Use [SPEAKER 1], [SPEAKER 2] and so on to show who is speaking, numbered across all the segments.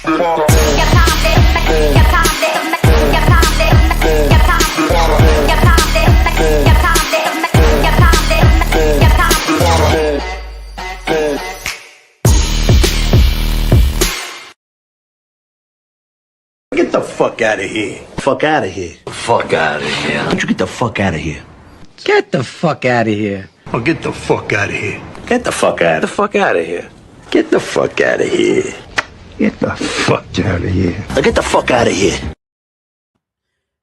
[SPEAKER 1] Get the fuck out of here.
[SPEAKER 2] Fuck out of here.
[SPEAKER 1] Fuck out of here.
[SPEAKER 2] Don't you get the fuck out of here.
[SPEAKER 3] Get the fuck out of here.
[SPEAKER 1] Oh, get the fuck out of here.
[SPEAKER 2] Get the fuck out.
[SPEAKER 1] Get the fuck out of here. Get the fuck out of here. Get the fuck out of here.
[SPEAKER 2] Get the fuck out of here.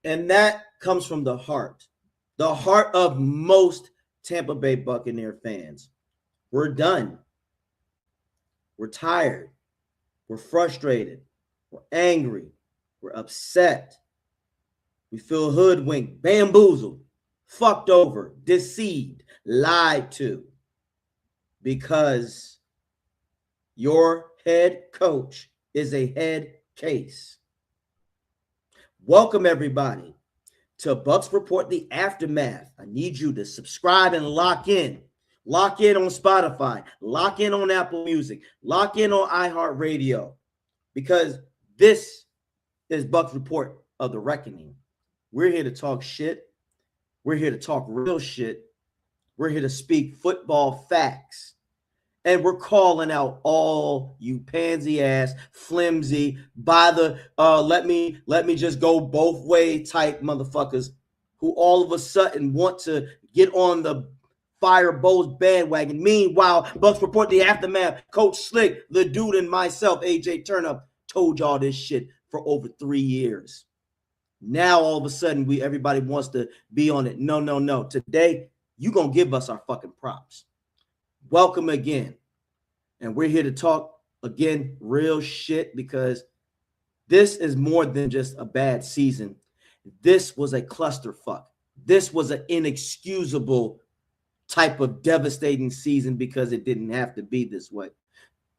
[SPEAKER 4] And that comes from the heart of most Tampa Bay Buccaneer fans. We're done. We're tired. We're frustrated. We're angry. We're upset. We feel hoodwinked, bamboozled, fucked over, deceived, lied to, because your head coach is a head case. Welcome, everybody, to Bucs Report the Aftermath. I need you to subscribe and lock in. Lock in on Spotify. Lock in on Apple Music. Lock in on iHeartRadio, because this is Bucs Report of the Reckoning. We're here to talk shit. We're here to talk real shit. We're here to speak football facts. And we're calling out all you pansy ass, flimsy, by the let me just go both way type motherfuckers who all of a sudden want to get on the Fire Bowls bandwagon. Meanwhile, Bucs Report the Aftermath, Coach Slick, the dude, and myself, AJ Turnup, told y'all this shit for over 3 years. Now all of a sudden everybody wants to be on it. No. Today, you gonna give us our fucking props. Welcome again. And we're here to talk again real shit, because this is more than just a bad season. This was a clusterfuck. This was an inexcusable type of devastating season, because it didn't have to be this way.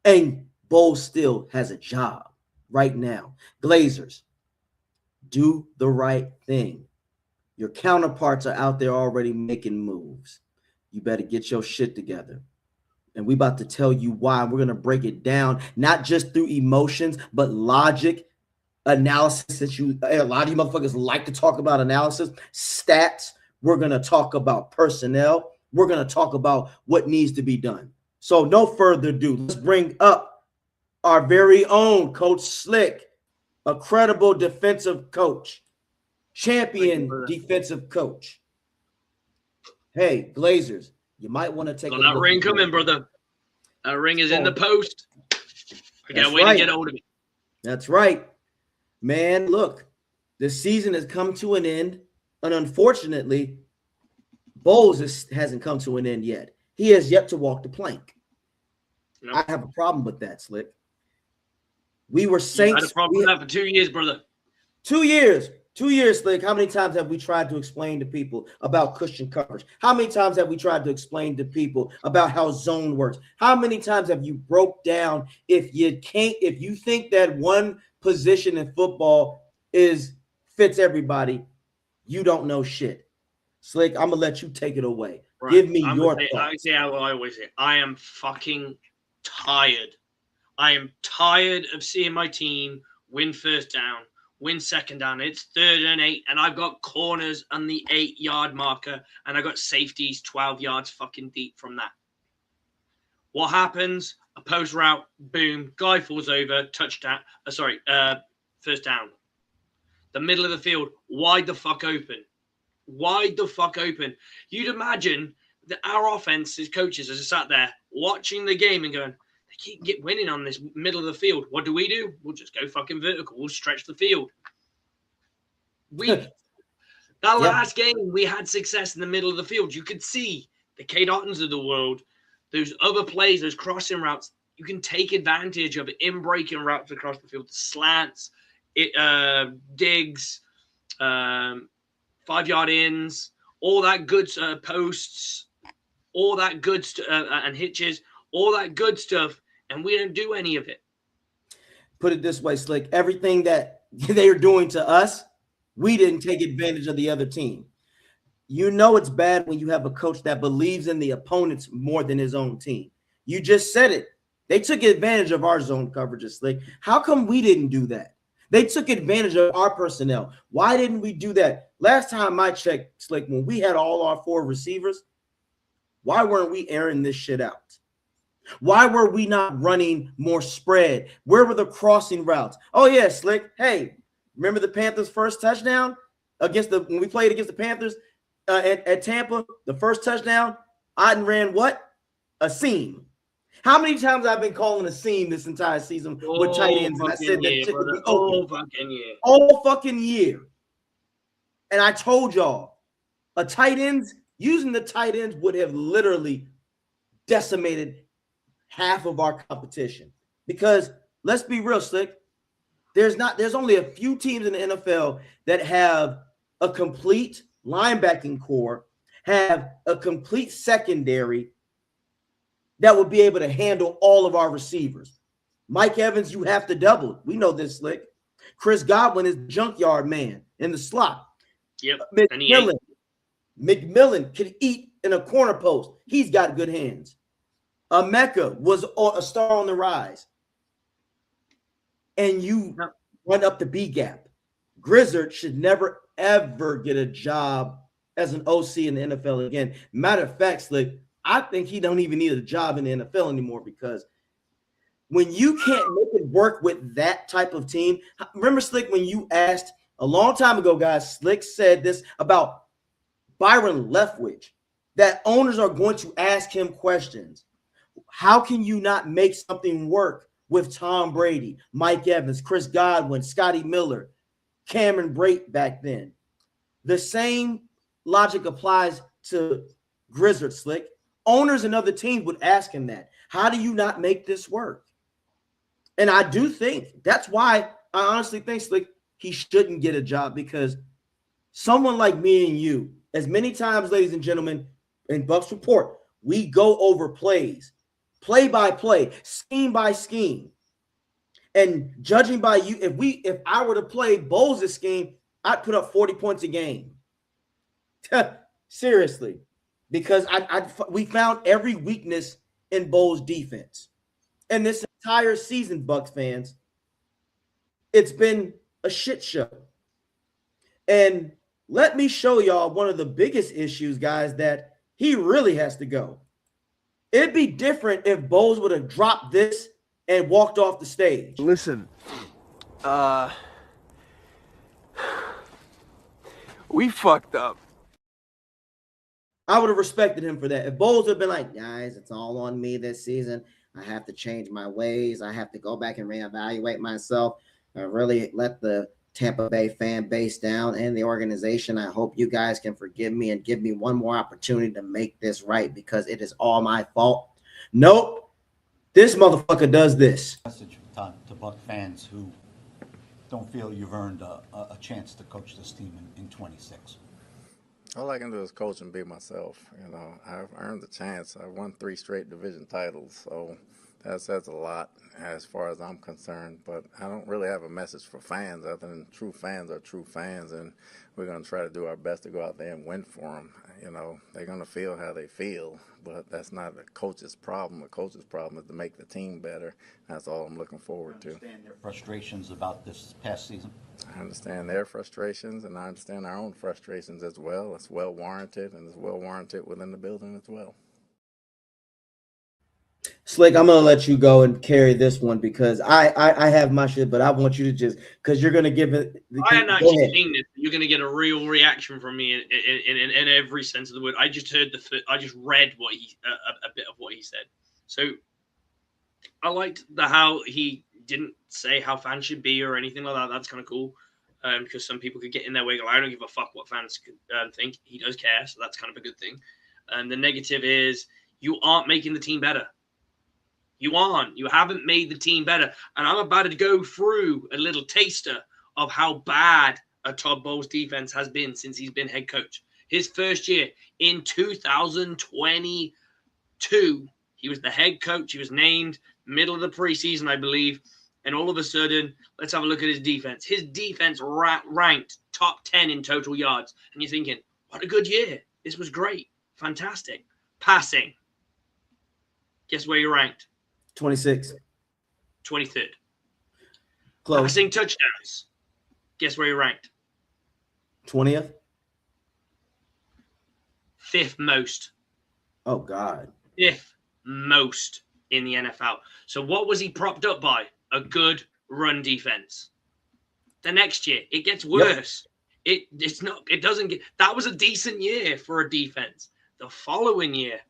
[SPEAKER 4] And Bowles still has a job right now. Glazers, do the right thing. Your counterparts are out there already making moves. You better get your shit together. And we about to tell you why. We're going to break it down, not just through emotions, but logic, analysis. Since a lot of you motherfuckers like to talk about analysis, stats. We're going to talk about personnel. We're going to talk about what needs to be done. So no further ado, let's bring up our very own Coach Slick, a credible defensive coach, champion defensive coach. Hey, Glazers, you might want to take
[SPEAKER 5] that ring coming, brother. That ring is in the post. I can't wait to get hold of it.
[SPEAKER 4] That's right. Man, look, the season has come to an end, and unfortunately, Bowles hasn't come to an end yet. He has yet to walk the plank. Nope. I have a problem with that, Slick. We were Saints.
[SPEAKER 5] I had a problem with that for 2 years, brother.
[SPEAKER 4] 2 years. 2 years, Slick. How many times have we tried to explain to people about cushion coverage? How many times have we tried to explain to people about how zone works? How many times have you broke down if you think that one position in football fits everybody, you don't know shit. Slick, I'm gonna let you take it away. Right. Give me your thoughts.
[SPEAKER 5] I always say, I am fucking tired. I am tired of seeing my team win first down, win second down. It's 3rd and 8, and I've got corners on the 8-yard marker, and I've got safeties 12 yards fucking deep from that. What happens? A post route, boom, guy falls over, touchdown. First down. The middle of the field, wide the fuck open. Wide the fuck open. You'd imagine that our offense's coaches are just sat there watching the game and going, they keep get winning on this middle of the field. What do? We'll just go fucking vertical. We'll stretch the field. Last game, we had success in the middle of the field. You could see the Kate Ottens of the world, those other plays, those crossing routes. You can take advantage of in-breaking routes across the field, slants, digs, 5-yard ins, all that good posts, all that good and hitches, all that good stuff, and we don't do any of it.
[SPEAKER 4] Put it this way, Slick. Everything that they are doing to us, we didn't take advantage of the other team. You know it's bad when you have a coach that believes in the opponents more than his own team. You just said it. They took advantage of our zone coverages, Slick. How come we didn't do that? They took advantage of our personnel. Why didn't we do that? Last time I checked, Slick, when we had all our 4 receivers, why weren't we airing this shit out? Why were we not running more spread? Where were the crossing routes? Oh, yeah, Slick. Hey, remember the Panthers' first touchdown when we played against the Panthers at Tampa? The first touchdown, Otten ran what? A seam. How many times I've been calling a seam this entire season with tight ends, and I said that shit would be open all fucking year. And I told y'all, using the tight ends would have literally decimated half of our competition. Because let's be real, Slick. There's only a few teams in the NFL that have a complete linebacking core, have a complete secondary that would be able to handle all of our receivers. Mike Evans, you have to double. We know this, Slick. Chris Godwin is junkyard man in the slot.
[SPEAKER 5] Yep.
[SPEAKER 4] McMillan can eat in a corner post. He's got good hands. Mecca was a star on the rise. And you run up the B gap. Grizzard should never, ever get a job as an OC in the NFL again. Matter of fact, Slick, I think he don't even need a job in the NFL anymore, because when you can't make it work with that type of team, remember, Slick, when you asked a long time ago, guys, Slick said this about Byron Leftwich, that owners are going to ask him questions. How can you not make something work with Tom Brady, Mike Evans, Chris Godwin, Scotty Miller, Cameron Brate back then? The same logic applies to Grizzard, Slick. Owners and other teams would ask him that. How do you not make this work? And I do think that's why I honestly think, Slick, he shouldn't get a job, because someone like me and you, as many times, ladies and gentlemen, in Bucs Report, we go over plays, play by play, scheme by scheme. And judging by you, if I were to play Bowles' scheme, I'd put up 40 points a game. Seriously. Because we found every weakness in Bowles' defense. And this entire season, Bucs fans, it's been a shit show. And let me show y'all one of the biggest issues, guys, that he really has to go. It'd be different if Bowles would have dropped this and walked off the stage.
[SPEAKER 6] Listen, we fucked up.
[SPEAKER 4] I would have respected him for that. If Bowles had been like, guys, it's all on me this season. I have to change my ways. I have to go back and reevaluate myself. I really let the Tampa Bay fan base down and the organization. I hope you guys can forgive me and give me one more opportunity to make this right, because it is all my fault. Nope. This motherfucker does this.
[SPEAKER 7] Message to Buck fans who don't feel you've earned a chance to coach this team in 26.
[SPEAKER 8] All I can do is coach and be myself. You know, I've earned the chance. I won 3 straight division titles, so that says a lot as far as I'm concerned. But I don't really have a message for fans other than true fans are true fans, and we're going to try to do our best to go out there and win for them. You know, they're going to feel how they feel, but that's not a coach's problem. A coach's problem is to make the team better. That's all I'm looking forward to.
[SPEAKER 7] Understand their frustrations about this past season?
[SPEAKER 8] I understand their frustrations, and I understand our own frustrations as well. It's well warranted, and it's well warranted within the building as well.
[SPEAKER 4] Slick, I'm gonna let you go and carry this one, because I have my shit, but I want you to just, because you're gonna give it.
[SPEAKER 5] I hadn't actually seen this. You're gonna get a real reaction from me in every sense of the word. I just heard I just read what a bit of what he said. So I liked how he didn't say how fans should be or anything like that. That's kind of cool, because some people could get in their way. I don't give a fuck what fans think. He does care, so that's kind of a good thing. And the negative is you aren't making the team better. You aren't. You haven't made the team better. And I'm about to go through a little taster of how bad a Todd Bowles defense has been since he's been head coach. His first year in 2022, he was the head coach. He was named middle of the preseason, I believe. And all of a sudden, let's have a look at his defense. His defense ranked top 10 in total yards. And you're thinking, what a good year. This was great. Fantastic. Passing. Guess where you're ranked?
[SPEAKER 4] 26.
[SPEAKER 5] 23rd.
[SPEAKER 4] Close.
[SPEAKER 5] Passing touchdowns. Guess where he ranked?
[SPEAKER 4] 20th.
[SPEAKER 5] 5th most.
[SPEAKER 4] Oh, God.
[SPEAKER 5] 5th most in the NFL. So what was he propped up by? A good run defense. The next year, it gets worse. Yep. It doesn't get. That was a decent year for a defense. The following year,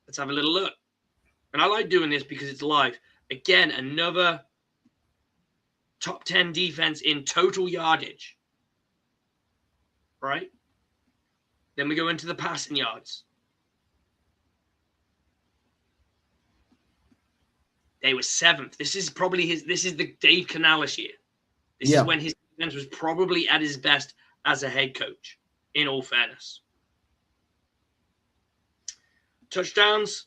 [SPEAKER 5] let's have a little look. And I like doing this because it's live. Again, another top 10 defense in total yardage. Right? Then we go into the passing yards. They were 7th. This is the Dave Canales year. This is when his defense was probably at his best as a head coach, in all fairness. Touchdowns,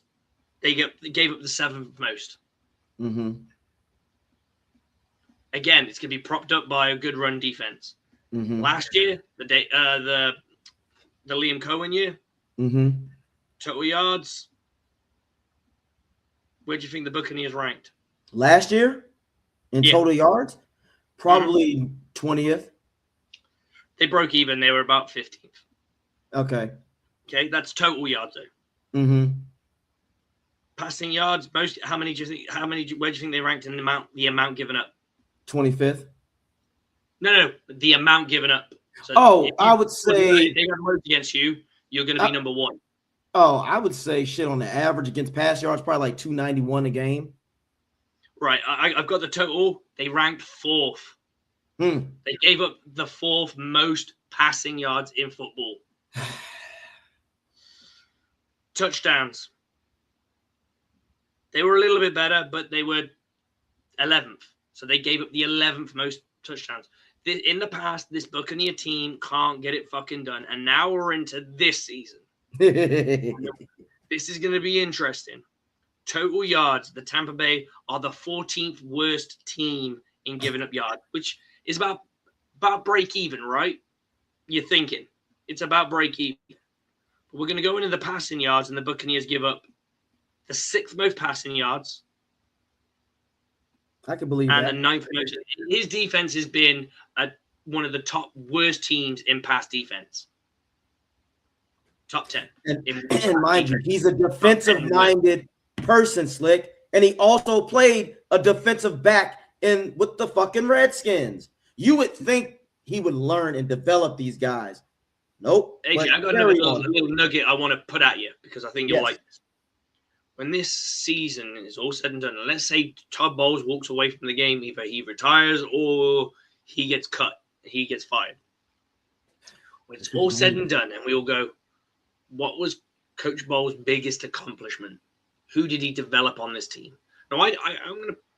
[SPEAKER 5] they gave up the 7th most.
[SPEAKER 4] Mm-hmm.
[SPEAKER 5] Again, it's going to be propped up by a good run defense.
[SPEAKER 4] Mm-hmm.
[SPEAKER 5] Last year, the Liam Cohen year, total yards. Where do you think the Buccaneers ranked?
[SPEAKER 4] Last year in total yards? Probably 20th.
[SPEAKER 5] They broke even. They were about 15th.
[SPEAKER 4] Okay.
[SPEAKER 5] Okay, that's total yards though.
[SPEAKER 4] Mm-hmm.
[SPEAKER 5] Passing yards, where do you think they ranked in the amount given up?
[SPEAKER 4] 25th.
[SPEAKER 5] No, the amount given up. So
[SPEAKER 4] I would say
[SPEAKER 5] they got loads against you, you're going to be number 1.
[SPEAKER 4] Oh, I would say shit on the average against pass yards, probably like 291 a game.
[SPEAKER 5] Right. I've got the total. They ranked 4th. They gave up the 4th most passing yards in football. Touchdowns. They were a little bit better, but they were 11th. So they gave up the 11th most touchdowns. In the past, this Buccaneer team can't get it fucking done. And now we're into this season. This is going to be interesting. Total yards, the Tampa Bay are the 14th worst team in giving up yards, which is about break even, right? You're thinking it's about break even. But we're going to go into the passing yards, and the Buccaneers give up the 6th most passing yards.
[SPEAKER 4] I can believe
[SPEAKER 5] and
[SPEAKER 4] that.
[SPEAKER 5] And the 9th most. His defense has been one of the top worst teams in pass defense. Top 10.
[SPEAKER 4] And mind you, he's a defensive-minded person, Slick, and he also played a defensive back with the fucking Redskins. You would think he would learn and develop these guys. Nope.
[SPEAKER 5] AJ, I got a little nugget I want to put at you because I think you'll like this. When this season is all said and done, and let's say Todd Bowles walks away from the game, either he retires or he gets cut, he gets fired. When it's all said and done, and we all go, what was Coach Bowles' biggest accomplishment? Who did he develop on this team? Now, I'm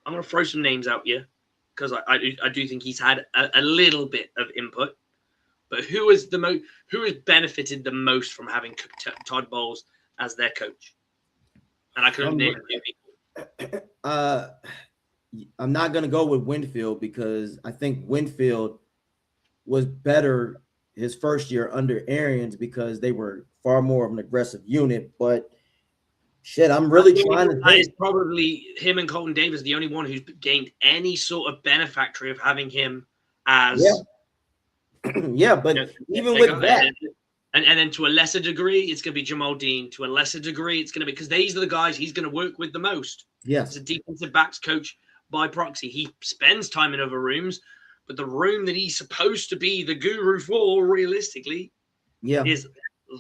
[SPEAKER 5] gonna throw some names out here because I do think he's had a little bit of input. But who has benefited the most from having Todd Bowles as their coach? And I could have named people.
[SPEAKER 4] I'm not gonna go with Winfield because I think Winfield was better his first year under Arians because they were far more of an aggressive unit. But shit, I'm really trying to think.
[SPEAKER 5] It's probably him and Colton Davis, the only one who's gained any sort of benefactor of having him as.
[SPEAKER 4] Yeah, but even with that.
[SPEAKER 5] And then to a lesser degree, it's going to be Jamal Dean. To a lesser degree, it's going to be because these are the guys he's going to work with the most.
[SPEAKER 4] Yes.
[SPEAKER 5] He's a defensive backs coach by proxy. He spends time in other rooms, but the room that he's supposed to be the guru for, realistically, is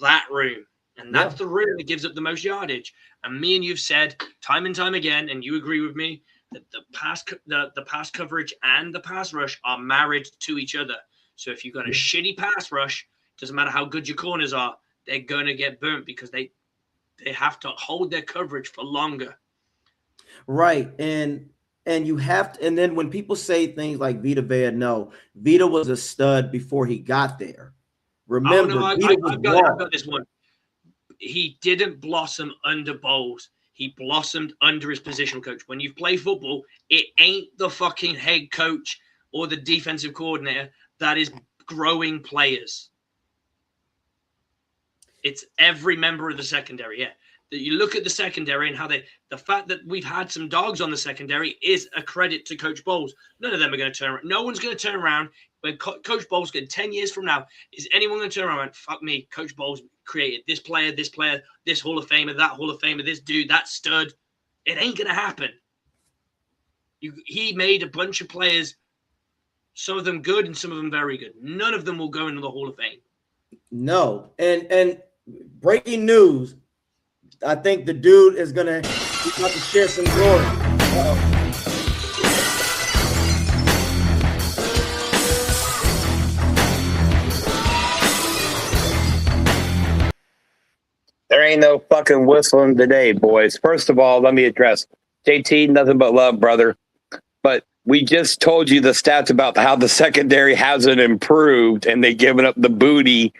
[SPEAKER 5] that room. And that's the room that gives up the most yardage. And me and you've said time and time again, and you agree with me, that the pass coverage and the pass rush are married to each other. So if you've got a shitty pass rush, doesn't matter how good your corners are, they're going to get burnt because they have to hold their coverage for longer.
[SPEAKER 4] Right. And you have to, and then when people say things like Vita Vea, no, Vita was a stud before he got there. Remember,
[SPEAKER 5] I've got this one. He didn't blossom under Bowles. He blossomed under his position coach. When you play football, it ain't the fucking head coach or the defensive coordinator that is growing players. It's every member of the secondary. Yeah. that you look at the secondary and how the fact that we've had some dogs on the secondary is a credit to Coach Bowles. None of them are going to turn around. No one's going to turn around when Coach Bowles get 10 years from now. Is anyone going to turn around and fuck me? Coach Bowles created this player, this Hall of Famer, that Hall of Famer, this dude, that stud. It ain't going to happen. He made a bunch of players, some of them good and some of them very good. None of them will go into the Hall of Fame.
[SPEAKER 4] No. And breaking news, I think the dude is going to share some glory.
[SPEAKER 9] There ain't no fucking whistling today, boys. First of all, let me address JT, nothing but love, brother. But we just told you the stats about how the secondary hasn't improved and they've given up the booty,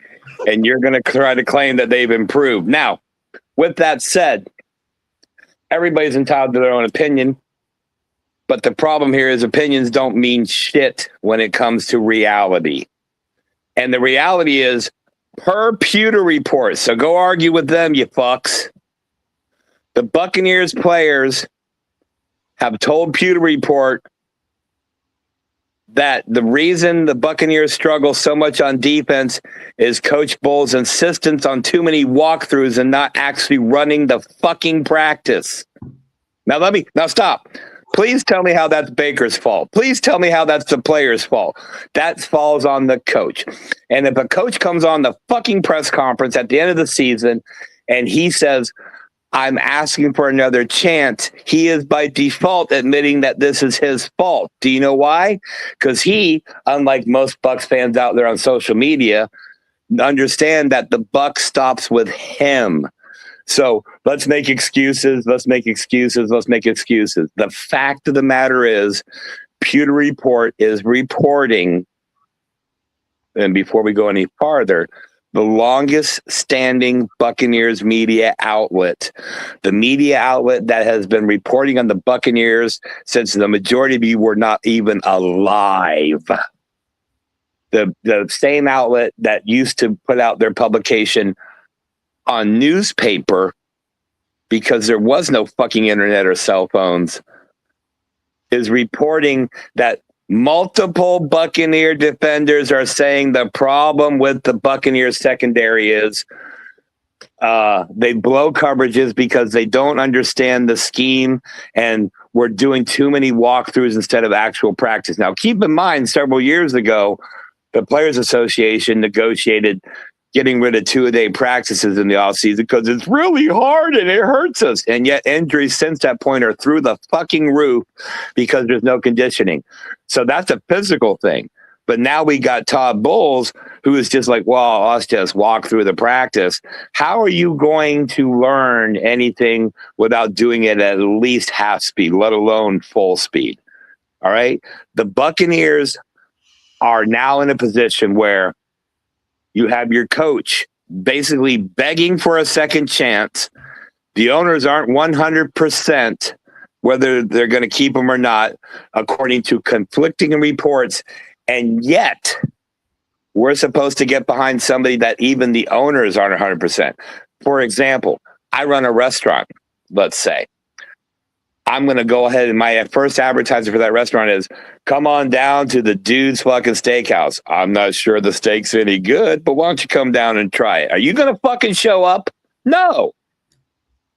[SPEAKER 9] and you're going to try to claim that they've improved. Now, with that said, everybody's entitled to their own opinion, but the problem here is opinions don't mean shit when it comes to reality. And the reality is, per Pewter Report, so go argue with them, you fucks. The Buccaneers players have told Pewter Report that the reason the Buccaneers struggle so much on defense is Coach Bowles' insistence on too many walkthroughs and not actually running the fucking practice. Now stop. Please tell me how that's Baker's fault. Please tell me how that's the player's fault. That falls on the coach. And if a coach comes on the fucking press conference at the end of the season and he says, I'm asking for another chance, he is by default admitting that this is his fault. Do you know why? Because he, unlike most Bucs fans out there on social media, understand that the buck stops with him. So let's make excuses. The fact of the matter is, Pewter Report is reporting, and before we go any farther, the longest standing Buccaneers media outlet, the media outlet that has been reporting on the Buccaneers since the majority of you were not even alive. The same outlet that used to put out their publication on newspaper because there was no fucking internet or cell phones, is reporting that multiple Buccaneer defenders are saying the problem with the Buccaneers secondary is they blow coverages because they don't understand the scheme and we're doing too many walkthroughs instead of actual practice. Now, keep in mind, several years ago, the Players Association negotiated getting rid of 2-a-day practices in the offseason because it's really hard and it hurts us. And yet injuries since that point are through the fucking roof because there's no conditioning. So that's a physical thing. But now we got Todd Bowles, who is just like, well, us just walk through the practice. How are you going to learn anything without doing it at least half speed, let alone full speed? All right. The Buccaneers are now in a position where you have your coach basically begging for a second chance. The owners aren't 100% whether they're going to keep him or not, according to conflicting reports. And yet, we're supposed to get behind somebody that even the owners aren't 100%. For example, I run a restaurant, let's say. I'm going to go ahead and my first advertisement for that restaurant is, come on down to the Dude's fucking Steakhouse. I'm not sure the steak's any good, but why don't you come down and try it? Are you going to fucking show up? No,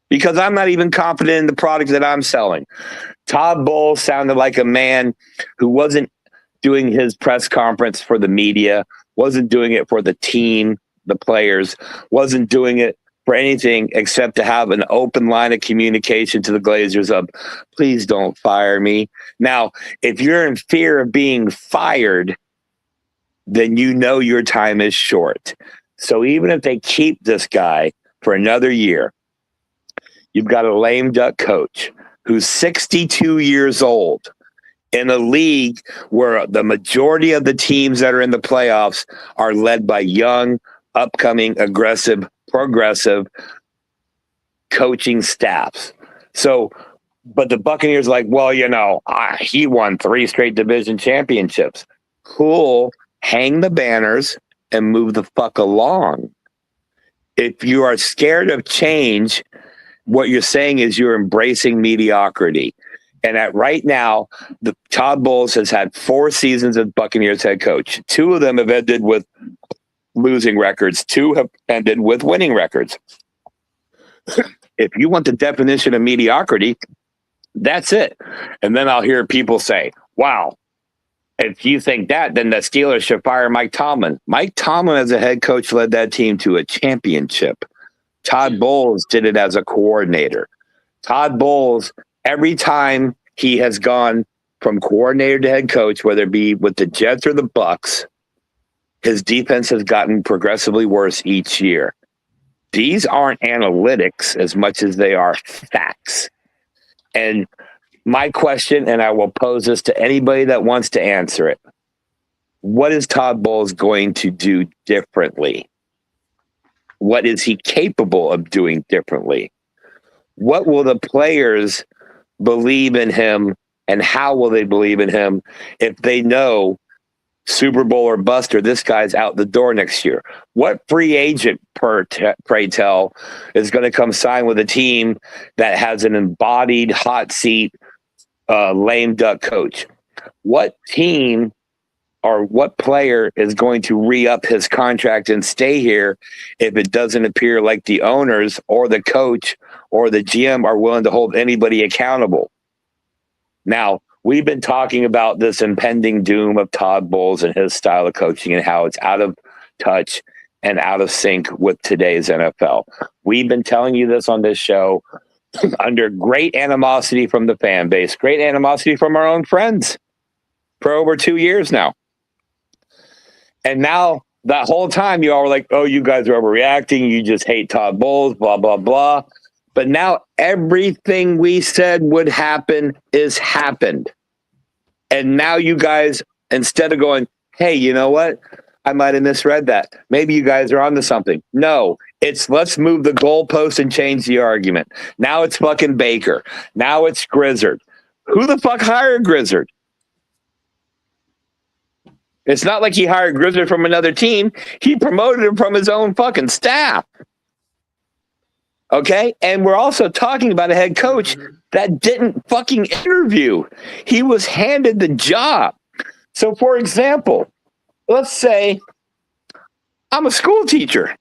[SPEAKER 9] because I'm not even confident in the product that I'm selling. Todd Bowles sounded like a man who wasn't doing his press conference for the media, wasn't doing it for the team, the players, wasn't doing it for anything except to have an open line of communication to the Glazers of, please don't fire me. Now, if you're in fear of being fired, then you know your time is short. So even if they keep this guy for another year, you've got a lame duck coach who's 62 years old in a league where the majority of the teams that are in the playoffs are led by young, upcoming, aggressive, progressive coaching staffs. So, but the Buccaneers like, well, you know, he won 3 straight division championships. Cool. Hang the banners and move the fuck along. If you are scared of change, what you're saying is you're embracing mediocrity. And at right now, the Todd Bowles has had 4 seasons as Buccaneers head coach. 2 of them have ended with losing records. 2 have ended with winning records. If you want the definition of mediocrity, that's it. And then I'll hear people say, wow, if you think that, then the Steelers should fire Mike Tomlin. Mike Tomlin as a head coach led that team to a championship. Todd Bowles did it as a coordinator. Todd Bowles, every time he has gone from coordinator to head coach, whether it be with the Jets or the Bucs, his defense has gotten progressively worse each year. These aren't analytics as much as they are facts. And my question, and I will pose this to anybody that wants to answer it, what is Todd Bowles going to do differently? What is he capable of doing differently? What will the players believe in him, and how will they believe in him if they know Super Bowl or bust, or this guy's out the door next year? What free agent, pray tell, is going to come sign with a team that has an embodied hot seat, lame duck coach? What team or what player is going to re-up his contract and stay here if it doesn't appear like the owners or the coach or the GM are willing to hold anybody accountable? Now, we've been talking about this impending doom of Todd Bowles and his style of coaching and how it's out of touch and out of sync with today's NFL. We've been telling you this on this show under great animosity from the fan base, great animosity from our own friends for over 2 years now. And now that whole time you all were like, oh, you guys are overreacting. You just hate Todd Bowles, blah, blah, blah. But now everything we said would happen is happened. And now you guys, instead of going, hey, you know what? I might have misread that. Maybe you guys are onto something. No, it's let's move the goalpost and change the argument. Now it's fucking Baker. Now it's Grizzard. Who the fuck hired Grizzard? It's not like he hired Grizzard from another team. He promoted him from his own fucking staff. Okay? And we're also talking about a head coach that didn't fucking interview. He was handed the job. So, for example, let's say I'm a school teacher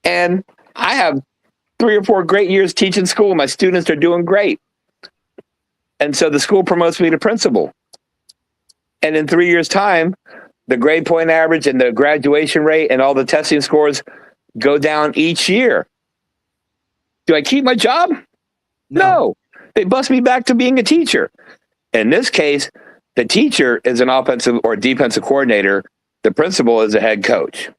[SPEAKER 9] and I have 3 or 4 great years teaching school. My students are doing great. And so the school promotes me to principal. And in 3 years' time, the grade point average and the graduation rate and all the testing scores go down each year. Do I keep my job? No. They bust me back to being a teacher. In this case, the teacher is an offensive or defensive coordinator. The principal is a head coach.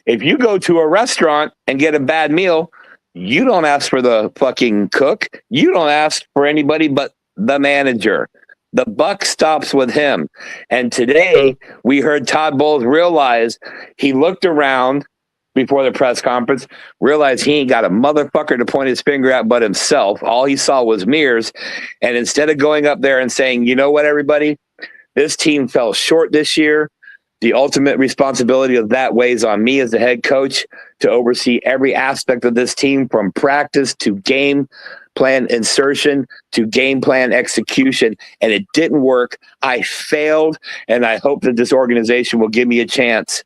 [SPEAKER 9] If you go to a restaurant and get a bad meal, you don't ask for the fucking cook. You don't ask for anybody but the manager. The buck stops with him. And today we heard Todd Bowles realize he looked around before the press conference, realized he ain't got a motherfucker to point his finger at but himself. All he saw was mirrors. And instead of going up there and saying, you know what, everybody, this team fell short this year. The ultimate responsibility of that weighs on me as the head coach to oversee every aspect of this team, from practice to game plan insertion to game plan execution. And it didn't work. I failed. And I hope that this organization will give me a chance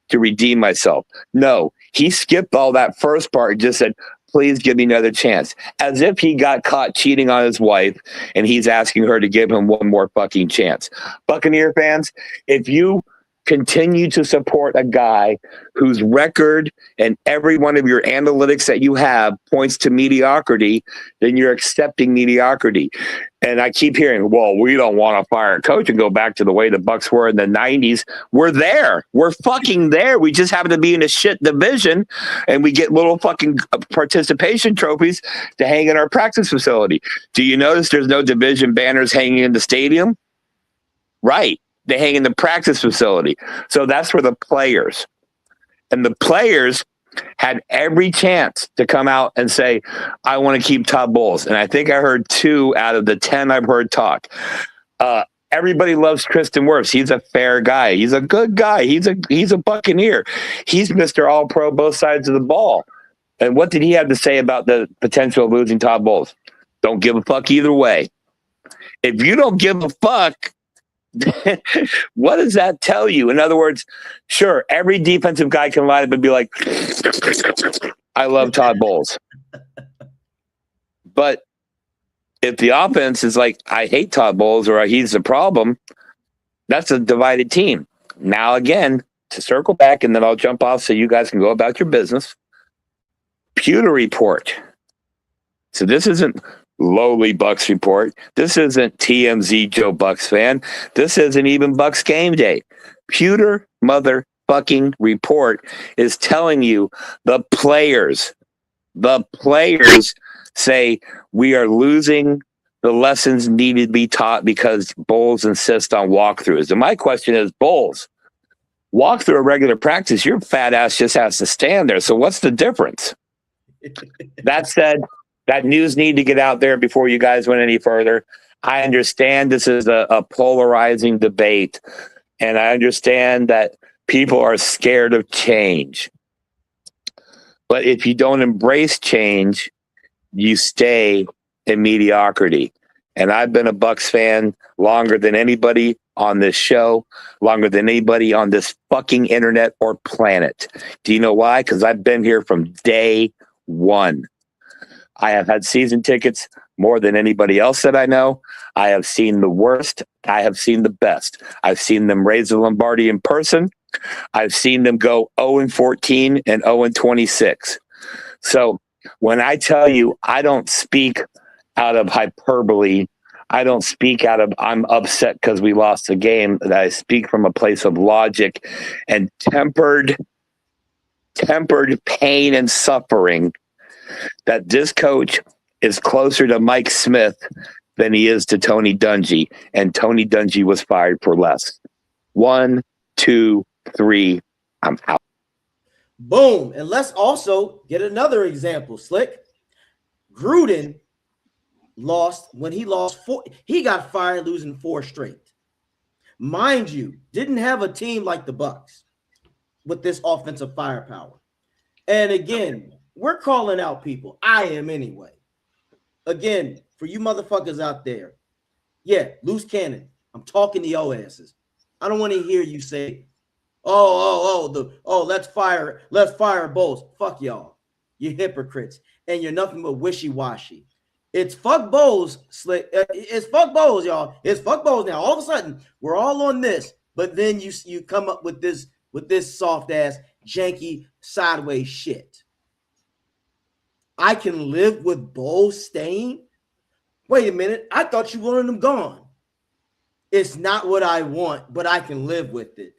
[SPEAKER 9] to redeem myself. No, he skipped all that first part and just said, please give me another chance. As if he got caught cheating on his wife and he's asking her to give him one more fucking chance. Buccaneer fans, if you continue to support a guy whose record and every one of your analytics that you have points to mediocrity, then you're accepting mediocrity. And I keep hearing, well, we don't want to fire a coach and go back to the way the Bucs were in the 90s. We're there. We're fucking there. We just happen to be in a shit division, and we get little fucking participation trophies to hang in our practice facility. Do you notice there's no division banners hanging in the stadium? Right. They hang in the practice facility. So that's for the players. And the players had every chance to come out and say, I want to keep Todd Bowles. And I think I heard 2 out of the 10 I've heard talk. Everybody loves Tristan Wirfs. He's a fair guy. He's a good guy. He's a Buccaneer. He's Mr. All-Pro both sides of the ball. And what did he have to say about the potential of losing Todd Bowles? Don't give a fuck either way. If you don't give a fuck, what does that tell you? In other words, sure, every defensive guy can line up and be like, I love Todd Bowles. But if the offense is like, I hate Todd Bowles or he's the problem, that's a divided team. Now, again, to circle back, and then I'll jump off so you guys can go about your business. Pewter Report. So this isn't lowly Bucs Report. This isn't TMZ Joe Bucs fan. This isn't even Bucs Game Day. Pewter motherfucking Report is telling you the players say we are losing the lessons needed to be taught because Bowles insists on walkthroughs. And my question is, Bowles, walk through a regular practice, your fat ass just has to stand there. So what's the difference? That said, that news need to get out there before you guys went any further. I understand this is a polarizing debate, and I understand that people are scared of change. But if you don't embrace change, you stay in mediocrity. And I've been a Bucs fan longer than anybody on this show, longer than anybody on this fucking internet or planet. Do you know why? Because I've been here from day one. I have had season tickets more than anybody else that I know. I have seen the worst. I have seen the best. I've seen them raise the Lombardi in person. I've seen them go 0-14 and 0-26. So when I tell you I don't speak out of hyperbole, I don't speak out of I'm upset because we lost the game, that I speak from a place of logic and tempered pain and suffering, that this coach is closer to Mike Smith than he is to Tony Dungy, and Tony Dungy was fired for less. 1, 2, 3, I'm out.
[SPEAKER 4] Boom. And let's also get another example, Slick. Gruden lost when he lost 4. He got fired losing 4 straight. Mind you, didn't have a team like the Bucs with this offensive firepower. And again, we're calling out people. I am anyway. Again, for you motherfuckers out there, yeah, loose cannon. I'm talking to your asses. I don't want to hear you say, let's fire Bowles. Fuck y'all. You hypocrites. And you're nothing but wishy-washy. It's fuck Bowles, Slick. It's fuck Bowles, y'all. It's fuck Bowles now. All of a sudden, we're all on this, but then you come up with this soft ass, janky, sideways shit. I can live with Bowles staying. Wait a minute. I thought you wanted him gone. It's not what I want, but I can live with it.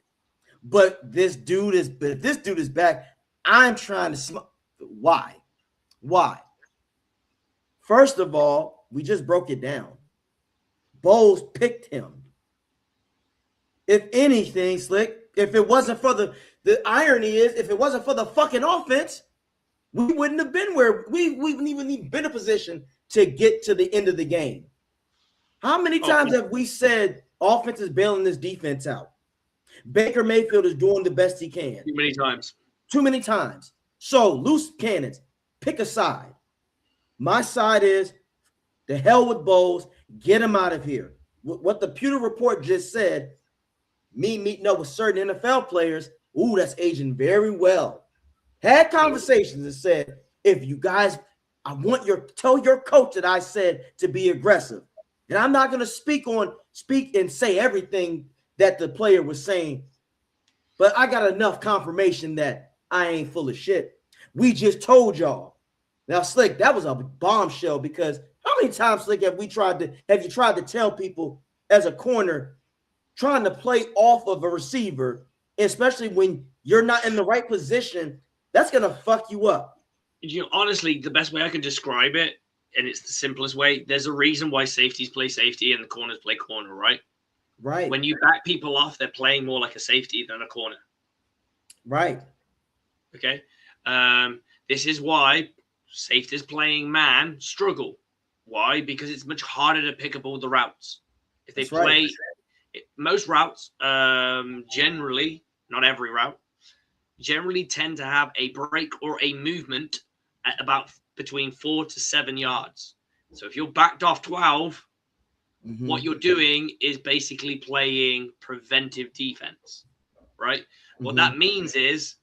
[SPEAKER 4] But if this dude is back, I'm trying to why? Why? First of all, we just broke it down. Bowles picked him. If anything, Slick, if it wasn't for the irony is, if it wasn't for the fucking offense, we wouldn't have been where we wouldn't even been in a position to get to the end of the game. How many times have we said offense is bailing this defense out? Baker Mayfield is doing the best he can.
[SPEAKER 5] Too many times.
[SPEAKER 4] Too many times. So loose cannons, pick a side. My side is the hell with Bowles. Get him out of here. What the Pewter Report just said, me meeting up with certain NFL players, ooh, that's aging very well. Had conversations and said, if you guys, tell your coach that I said to be aggressive. And I'm not going to speak and say everything that the player was saying, but I got enough confirmation that I ain't full of shit. We just told y'all. Now, Slick, that was a bombshell, because how many times, Slick, have you tried to tell people as a corner trying to play off of a receiver, especially when you're not in the right position, that's going to fuck you up.
[SPEAKER 5] You know, honestly, the best way I can describe it, and it's the simplest way, there's a reason why safeties play safety and the corners play corner, right?
[SPEAKER 4] Right.
[SPEAKER 5] When you back people off, they're playing more like a safety than a corner.
[SPEAKER 4] Right.
[SPEAKER 5] Okay. This is why safeties playing man struggle. Why? Because it's much harder to pick up all the routes. If they play most routes, generally, not every route, generally tend to have a break or a movement at about between 4 to 7 yards. So if you're backed off 12, what you're doing is basically playing preventive defense, right? What that means is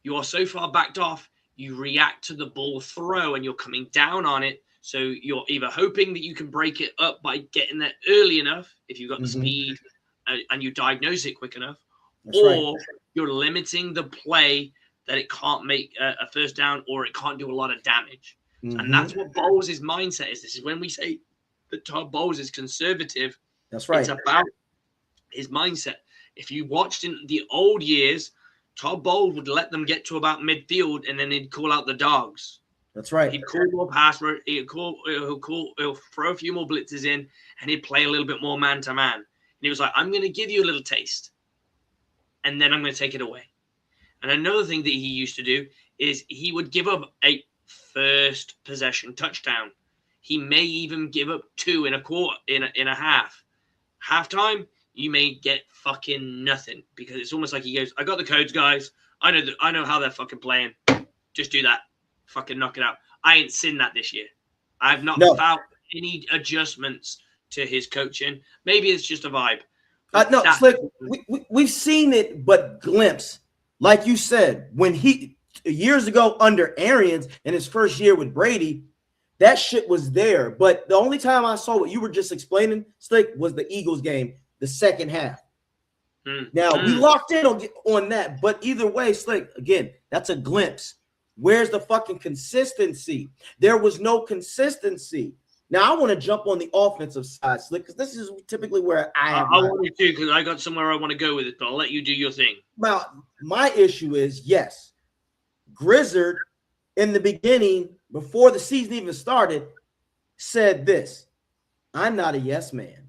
[SPEAKER 5] you are so far backed off, you react to the ball throw and you're coming down on it. So you're either hoping that you can break it up by getting there early enough, if you've got the speed and you diagnose it quick enough, you're limiting the play that it can't make a first down or it can't do a lot of damage. And that's what Bowles' mindset is. This is when we say that Todd Bowles is conservative.
[SPEAKER 4] That's right.
[SPEAKER 5] It's about his mindset. If you watched in the old years, Todd Bowles would let them get to about midfield and then he'd call out the dogs.
[SPEAKER 4] That's right.
[SPEAKER 5] He'd call more pass, he'll throw a few more blitzes in, and he'd play a little bit more man to man. And he was like, I'm going to give you a little taste, and then I'm going to take it away. And another thing that he used to do is he would give up a first possession touchdown. He may even give up 2 in a quarter, in a half. Halftime, you may get fucking nothing because it's almost like he goes, I got the codes, guys. I know how they're fucking playing. Just do that. Fucking knock it out. I ain't seen that this year. I've not found any adjustments to his coaching. Maybe it's just a vibe.
[SPEAKER 4] No, Slick, we've seen it, but glimpse. Like you said, when he years ago under Arians in his first year with Brady, that shit was there. But the only time I saw what you were just explaining, Slick, was the Eagles game, the second half. Now, we locked in on that. But either way, Slick, again, that's a glimpse. Where's the fucking consistency? There was no consistency. Now, I want to jump on the offensive side, Slick, because this is typically where I
[SPEAKER 5] want you to, because I got somewhere I want to go with it, but I'll let you do your thing.
[SPEAKER 4] Now, my issue is, yes, Grizzard, in the beginning, before the season even started, said this, I'm not a yes man.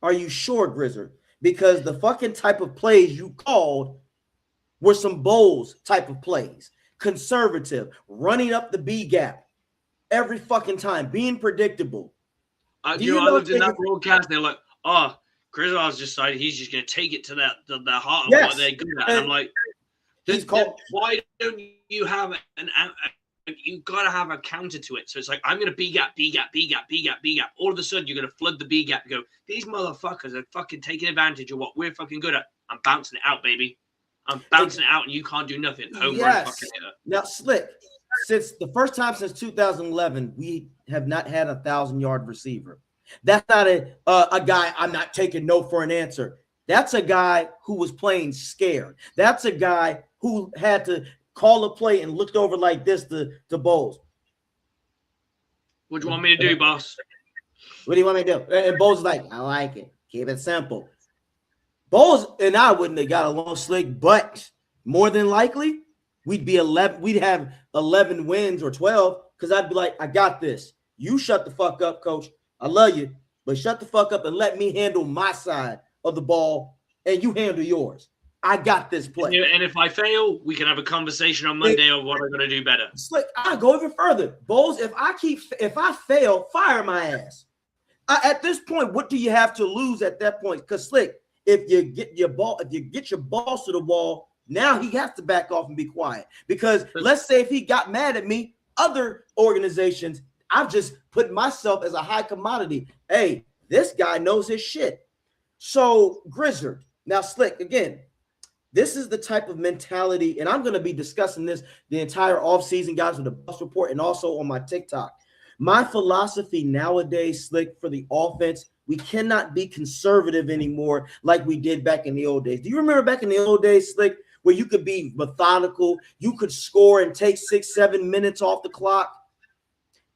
[SPEAKER 4] Are you sure, Grizzard? Because the fucking type of plays you called were some Bowles type of plays. Conservative, running up the B gap every fucking time, being predictable.
[SPEAKER 5] I looked in that broadcast and they're like, Grizzard's decided he's just going to take it to the heart of what they're good at. And I'm like, why don't you have you got to have a counter to it. So it's like, I'm going to B gap. All of a sudden, you're going to flood the B gap and go, these motherfuckers are fucking taking advantage of what we're fucking good at. I'm bouncing it out, baby. I'm bouncing it out, and you can't do nothing. Home run fucking hitter.
[SPEAKER 4] Now, Slick, since the first time since 2011, we have not had a 1,000-yard receiver. That's not a guy I'm not taking no for an answer. That's a guy who was playing scared. That's a guy who had to call a play and looked over like this to Bowles.
[SPEAKER 5] What do you want me to do, boss?
[SPEAKER 4] What do you want me to do? And Bowles is like, I like it. Keep it simple. Bowles and I wouldn't have got along, Slick, but more than likely we'd be 11. We'd have 11 wins or 12 because I'd be like, I got this. You shut the fuck up, coach. I love you, but shut the fuck up and let me handle my side of the ball and you handle yours. I got this play.
[SPEAKER 5] And if I fail, we can have a conversation on Monday of what I'm going to do better.
[SPEAKER 4] Slick, I'll go even further. Bowles, if I fail, fire my ass. At this point, what do you have to lose at that point? Because Slick, if you get your balls to the wall, now he has to back off and be quiet. Because let's say if he got mad at me, other organizations, I've just put myself as a high commodity. Hey, this guy knows his shit. So Grizzard, now Slick, again, this is the type of mentality, and I'm going to be discussing this the entire offseason, guys, with the Bucs Report and also on my TikTok. My philosophy nowadays, Slick, for the offense, we cannot be conservative anymore like we did back in the old days. Do you remember back in the old days, Slick, where you could be methodical, you could score and take 6-7 minutes off the clock?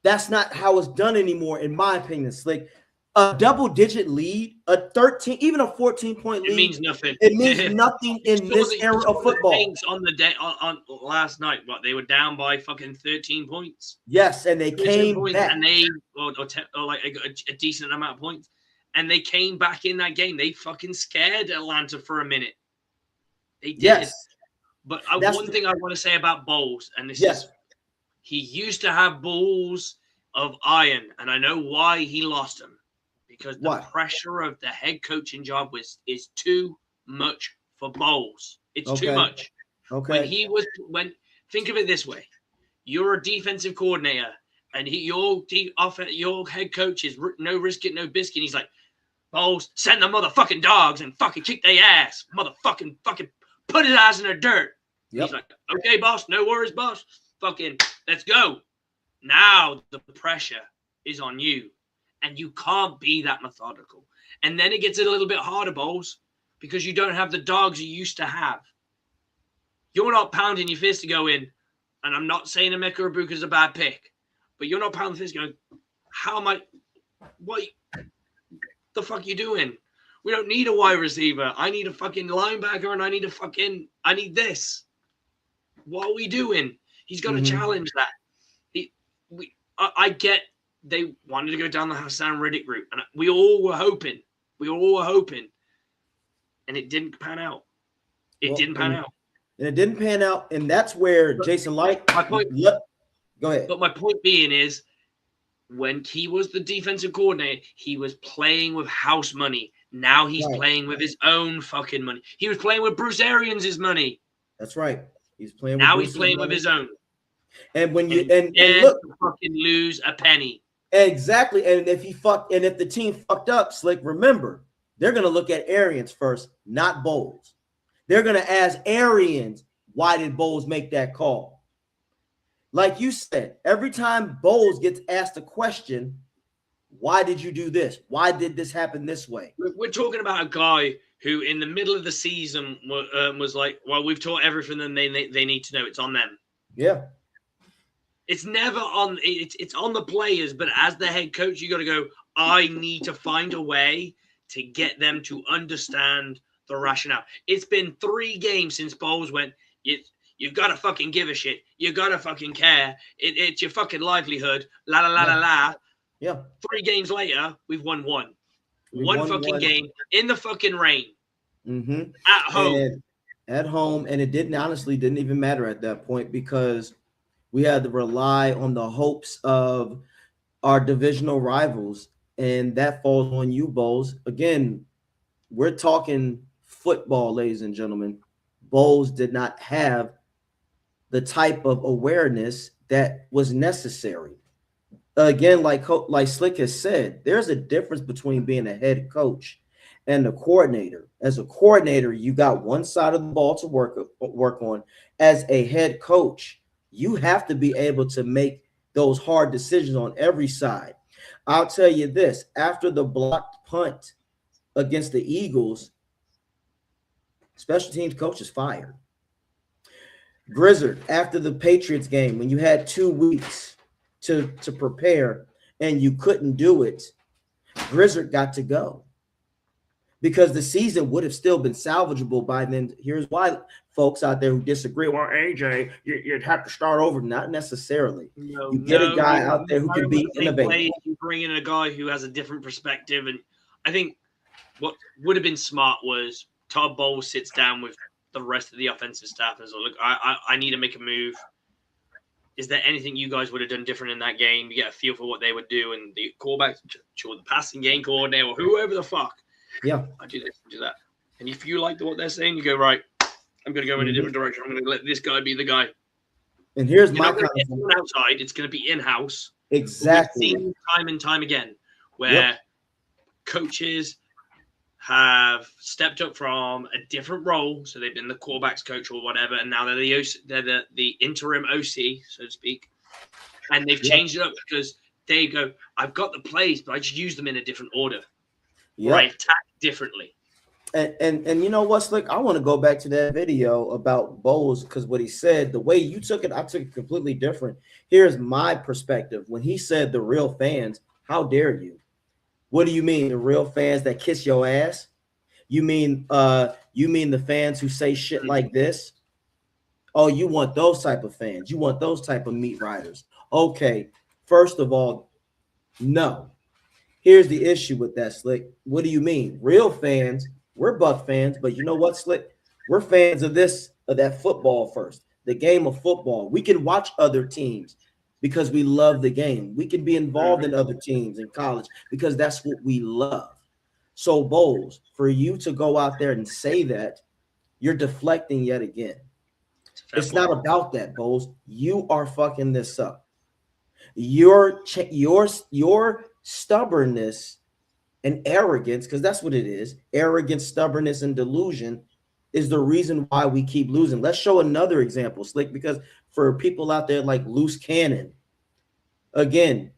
[SPEAKER 4] That's not how it's done anymore, in my opinion, Slick. A double-digit lead, a 13, even a 14-point lead.
[SPEAKER 5] It means nothing.
[SPEAKER 4] It means nothing in this era of football.
[SPEAKER 5] On the day on last night, what they were down by fucking 13 points.
[SPEAKER 4] Yes, and they came back,
[SPEAKER 5] and they or like a decent amount of points, and they came back in that game. They fucking scared Atlanta for a minute. They did. Yes. But one thing I want to say about Bowles, and this is, he used to have balls of iron, and I know why he lost them. Because the pressure of the head coaching job is too much for Bowles. It's too much.
[SPEAKER 4] Okay.
[SPEAKER 5] Think of it this way. You're a defensive coordinator, and your head coach is no risk it, no biscuit. He's like, Bowles, send the motherfucking dogs and fucking kick their ass. Fucking put his ass in the dirt. Yep. He's like, okay, boss, no worries, boss. Fucking let's go. Now the pressure is on you, and you can't be that methodical. And then it gets a little bit harder, Bowles, because you don't have the dogs you used to have. You're not pounding your fist to go in, and I'm not saying Emeka Ibuka is a bad pick, but you're not pounding the fist going, what the fuck are you doing? We don't need a wide receiver. I need a fucking linebacker, and I need this. What are we doing? He's got to challenge that. I get they wanted to go down the Hassan Riddick route, and we all were hoping. And it didn't pan out. It didn't pan out. And that's where Jason Light. Go ahead. But my point being is, when he was the defensive coordinator, he was playing with house money. Now he's playing with his own fucking money. He was playing with Bruce Arians' money. That's right. He's playing with his own. And when you and look, fucking lose a penny. Exactly. And if the team fucked up, Slick, remember, they're gonna look at Arians first, not Bowles. They're gonna ask Arians, why did Bowles make that call? Like you said, every time Bowles gets asked a question, why did you do this? Why did this happen this way? We're talking about a guy who, in the middle of the season, was like, "Well, we've taught everything that they need to know. It's on them." Yeah. It's never on. It's on the players, but as the head coach, you got to go, I need to find a way to get them to understand the rationale. It's been 3 games since Bowles went, you've got to fucking give a shit. You got to fucking care. It's your fucking livelihood. La la la la la. Yeah. 3 games later, we've won one. One fucking game in the fucking rain. At home. At home. And it didn't even matter at that point, because we had to rely on the hopes of our divisional rivals. And that falls on you, Bowles. Again, we're talking football, ladies and gentlemen. Bowles did not have the type of awareness that was necessary. Again, like Slick has said, there's a difference between being a head coach and a coordinator. As a coordinator, you got one side of the ball to work on. As a head coach, you have to be able to make those hard decisions on every side. I'll tell you this, after the blocked punt against the Eagles, special teams coach is fired. Grizzard, after the Patriots game, when you had 2 weeks to prepare and you couldn't do it, Grizzard got to go, because the season would have still been salvageable by then. Here's why, folks out there who disagree. Well, AJ, you'd have to start over. Not necessarily. You get a guy out there who can be innovative. You bring in a guy who has a different perspective. And I think what would have been smart was Todd Bowles sits down with the rest of the offensive staff and says, look, I need to make a move. Is there anything you guys would have done different in that game? You get a feel for what they would do. And the quarterback, sure, the passing game coordinator, or whoever the fuck. Yeah, I do this, do that. And if you like what they're saying, you go, right, I'm going to go in a different direction. I'm going to let this guy be the guy. And here's my comment. Outside, it's going to be in-house. Exactly. We've seen time and time again where coaches have stepped up from a different role. So they've been the quarterback's coach or whatever, and now they're the interim OC, so to speak. And they've changed it up because they go, I've got the plays, but I just use them in a different order. Or I attack differently. And you know what, Slick? I want to go back to that video about Bowles, because what he said, the way you took it, I took it completely different. Here's my perspective. When he said the real fans, how dare you? What do you mean, the real fans that kiss your ass? You mean the fans who say shit like this? Oh, you want those type of fans. You want those type of meat riders. Okay, first of all, no. Here's the issue with that, Slick. What do you mean? Real fans, we're Buck fans, but you know what, Slick? We're fans of that football first, the game of football. We can watch other teams because we love the game. We can be involved in other teams in college because that's what we love. So, Bowles, for you to go out there and say that, you're deflecting yet again.
[SPEAKER 4] It's not about that, Bowles. You are fucking this up. Your stubbornness and arrogance, because that's what it is. Arrogance, stubbornness, and delusion is the reason why we keep losing. Let's show another example, Slick, because for people out there like Loose Cannon, again,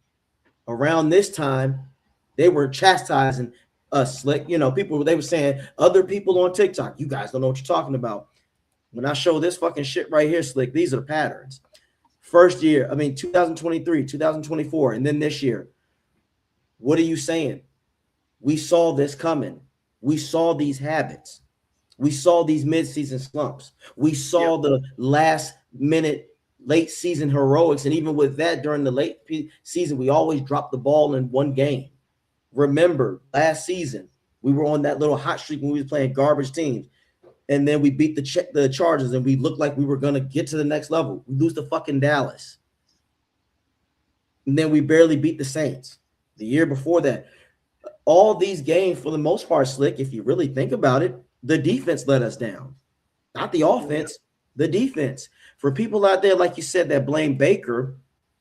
[SPEAKER 4] around this time, they were chastising us, Slick. You know, people, they were saying, other people on TikTok, you guys don't know what you're talking about. When I show this fucking shit right here, Slick, these are the patterns. First year, 2023, 2024, and then this year. What are you saying? We saw this coming. We saw these habits. We saw these midseason slumps. We saw the last minute, late season heroics. And even with that, during the late season, we always dropped the ball in one game. Remember, last season, we were on that little hot streak when we were playing garbage teams. And then we beat the Chargers, and we looked like we were going to get to the next level. We lose to fucking Dallas. And then we barely beat the Saints. The year before that, all these games, for the most part, Slick, if you really think about it, the defense let us down. Not the offense, the defense. For people out there, like you said, that blame Baker,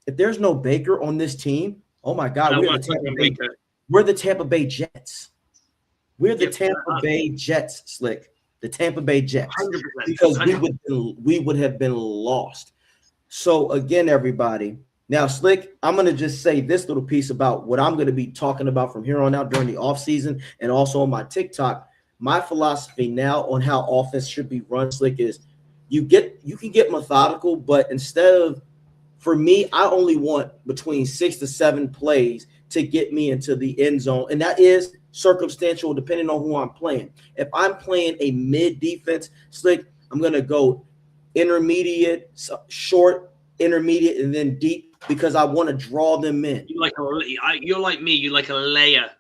[SPEAKER 4] if there's no Baker on this team, oh my God, we're the Tampa Bay Jets. We're the Tampa Bay Jets, Slick. The Tampa Bay Jets,
[SPEAKER 5] 100%,
[SPEAKER 4] because we would have been lost. So again, everybody. Now, Slick, I'm going to just say this little piece about what I'm going to be talking about from here on out during the offseason and also on my TikTok. My philosophy now on how offense should be run, Slick, is you can get methodical, but instead of, for me, I only want between 6 to 7 plays to get me into the end zone. And that is circumstantial depending on who I'm playing. If I'm playing a mid defense, Slick, I'm going to go intermediate, short, intermediate, and then deep because I want to draw them in.
[SPEAKER 5] You're like me. You like a layer.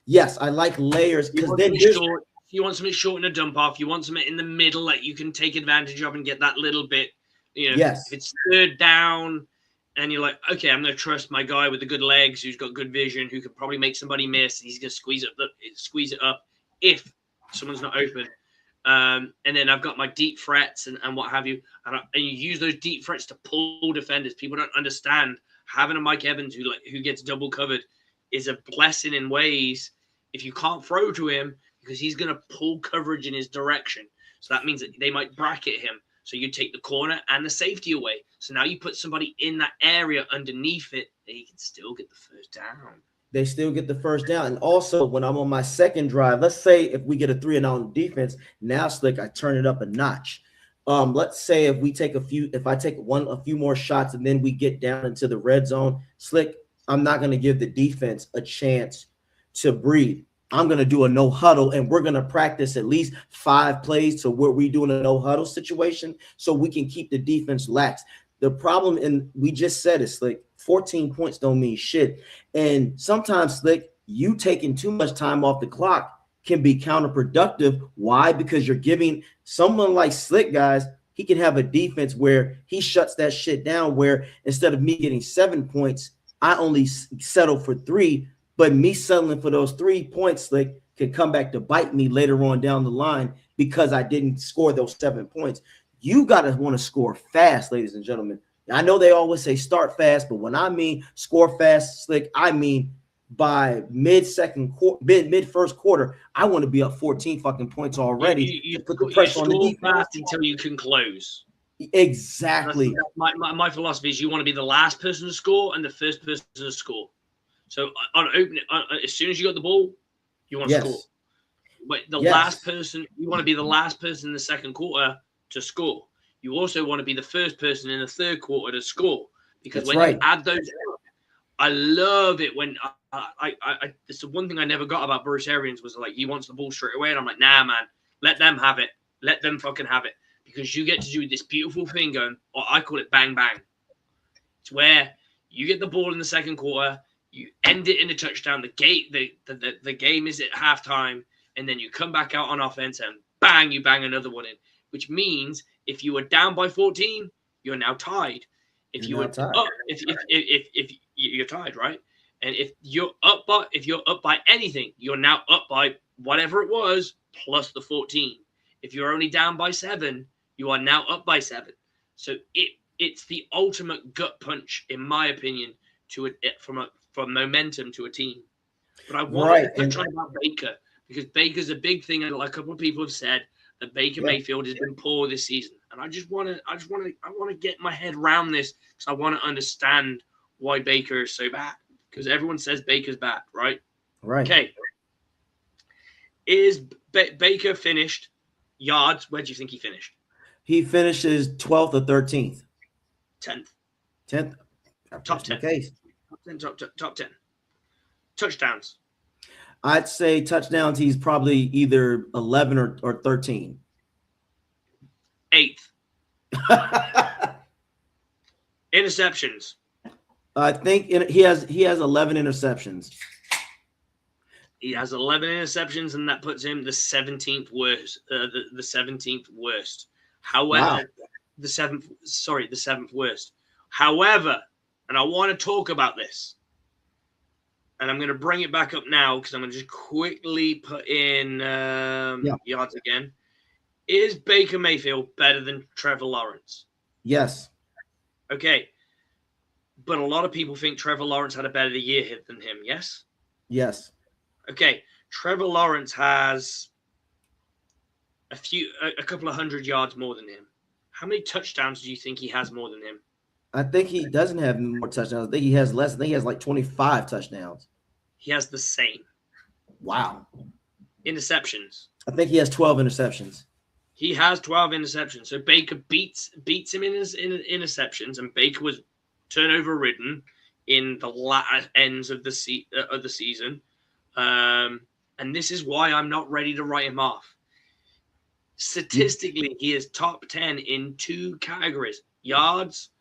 [SPEAKER 4] Yes, I like layers because then
[SPEAKER 5] you want something short and a dump off. You want something in the middle that you can take advantage of and get that little bit. You know,
[SPEAKER 4] yes.
[SPEAKER 5] If it's third down and you're like, okay, I'm going to trust my guy with the good legs who's got good vision, who can probably make somebody miss. He's going to squeeze it up if someone's not open. And then I've got my deep threats and what have you. And you use those deep threats to pull defenders. People don't understand having a Mike Evans who gets double covered is a blessing in ways if you can't throw to him because he's going to pull coverage in his direction. So that means that they might bracket him. So you take the corner and the safety away. So now you put somebody in that area underneath it, they can still get the first down.
[SPEAKER 4] They still get the first down. And also, when I'm on my second drive, let's say if we get a 3-and-out on defense, now, Slick, I turn it up a notch. Let's say if I take a few more shots and then we get down into the red zone, Slick, I'm not going to give the defense a chance to breathe. I'm going to do a no huddle, and we're going to practice at least 5 plays to where we're doing a no huddle situation so we can keep the defense lax. The problem, and we just said it, Slick, 14 points don't mean shit. And sometimes, Slick, you taking too much time off the clock can be counterproductive. Why? Because you're giving someone like Slick, guys, he can have a defense where he shuts that shit down, where instead of me getting 7 points, I only settle for 3. But me settling for those 3 points, Slick, can come back to bite me later on down the line because I didn't score those 7 points. You got to want to score fast, ladies and gentlemen. I know they always say start fast, but when I mean score fast, Slick, I mean by mid-first quarter, I want to be up 14 fucking points already.
[SPEAKER 5] You
[SPEAKER 4] put the pressure on the defense
[SPEAKER 5] fast until you can close.
[SPEAKER 4] Exactly.
[SPEAKER 5] My philosophy is you want to be the last person to score and the first person to score. So as soon as you got the ball, you want to score. But last person, you want to be the last person in the second quarter to score. You also want to be the first person in the third quarter to score because you add those up, I love it when it's the one thing I never got about Bruce Arians was like he wants the ball straight away, and I'm like, nah, man, let them have it, let them fucking have it, because you get to do this beautiful thing going, or I call it bang bang. It's where you get the ball in the second quarter, you end it in a touchdown. The game is at halftime, and then you come back out on offense and bang, you bang another one in, which means if you were down by 14, you're now tied. If you were up, if you're tied, right? And if you're up by anything, you're now up by whatever it was plus the 14. If you're only down by 7, You are now up by 7. So it's the ultimate gut punch, in my opinion, from momentum to a team. But I want to touch on about Baker, because Baker's a big thing, and like a couple of people have said that Baker Mayfield has been poor this season, and I want to get my head around this, because I want to understand why Baker is so bad, because everyone says Baker's bad, right?
[SPEAKER 4] Right.
[SPEAKER 5] Okay. Is Baker finished yards? Where do you think he finished?
[SPEAKER 4] He finishes 12th or 13th.
[SPEAKER 5] 10th.
[SPEAKER 4] 10th.
[SPEAKER 5] Top 10.
[SPEAKER 4] Case.
[SPEAKER 5] Top 10. Touchdowns.
[SPEAKER 4] I'd say touchdowns, he's probably either 11 or 13.
[SPEAKER 5] 8th. Interceptions.
[SPEAKER 4] I think he has 11 interceptions.
[SPEAKER 5] He has 11 interceptions, and that puts him the 17th worst. The 17th worst. However, the seventh worst. However, and I want to talk about this, and I'm going to bring it back up now because I'm going to just quickly put in yards again. Is Baker Mayfield better than Trevor Lawrence?
[SPEAKER 4] Yes.
[SPEAKER 5] Okay. But a lot of people think Trevor Lawrence had a better year than him, yes?
[SPEAKER 4] Yes.
[SPEAKER 5] Okay. Trevor Lawrence has a couple of 100 yards more than him. How many touchdowns do you think he has more than him?
[SPEAKER 4] I think he doesn't have more touchdowns. I think he has less. I think he has like 25 touchdowns.
[SPEAKER 5] He has the same.
[SPEAKER 4] Wow.
[SPEAKER 5] Interceptions.
[SPEAKER 4] I think he has 12 interceptions.
[SPEAKER 5] He has 12 interceptions. So Baker beats him in his interceptions, and Baker was turnover ridden in the latter ends of the season. And this is why I'm not ready to write him off. Statistically, he is top 10 in 2 categories: yards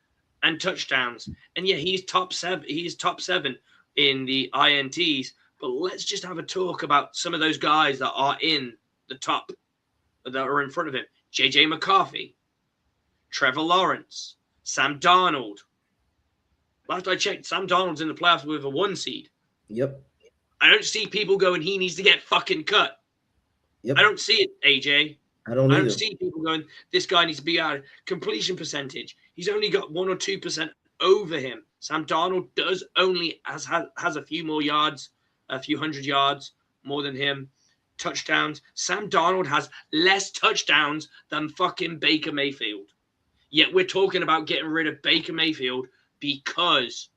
[SPEAKER 5] and touchdowns. And yeah, he's top 7. He's top 7 in the INTs. But let's just have a talk about some of those guys that are in the top, that are in front of him. JJ McCarthy, Trevor Lawrence, Sam Darnold. Last I checked, Sam Darnold's in the playoffs with a 1 seed.
[SPEAKER 4] Yep.
[SPEAKER 5] I don't see people going, he needs to get fucking cut.
[SPEAKER 4] Yep.
[SPEAKER 5] I don't see it, AJ.
[SPEAKER 4] I don't
[SPEAKER 5] see people going, this guy needs to be out. Completion percentage. He's only got 1 or 2% over him. Sam Darnold has a few more yards, a few 100 yards more than him. Touchdowns. Sam Darnold has less touchdowns than fucking Baker Mayfield. Yet we're talking about getting rid of Baker Mayfield because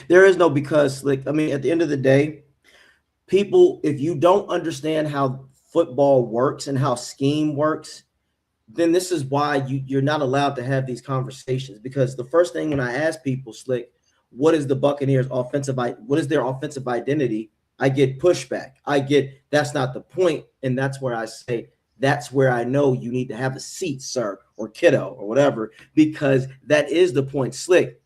[SPEAKER 4] there is no because. Like, I mean, at the end of the day, people, if you don't understand how football works and how scheme works, then this is why you're not allowed to have these conversations. Because the first thing when I ask people, Slick, what is the Buccaneers' what is their offensive identity? I get pushback. I get, that's not the point. And that's where I say, that's where I know you need to have a seat, sir, or kiddo, or whatever, because that is the point. Slick,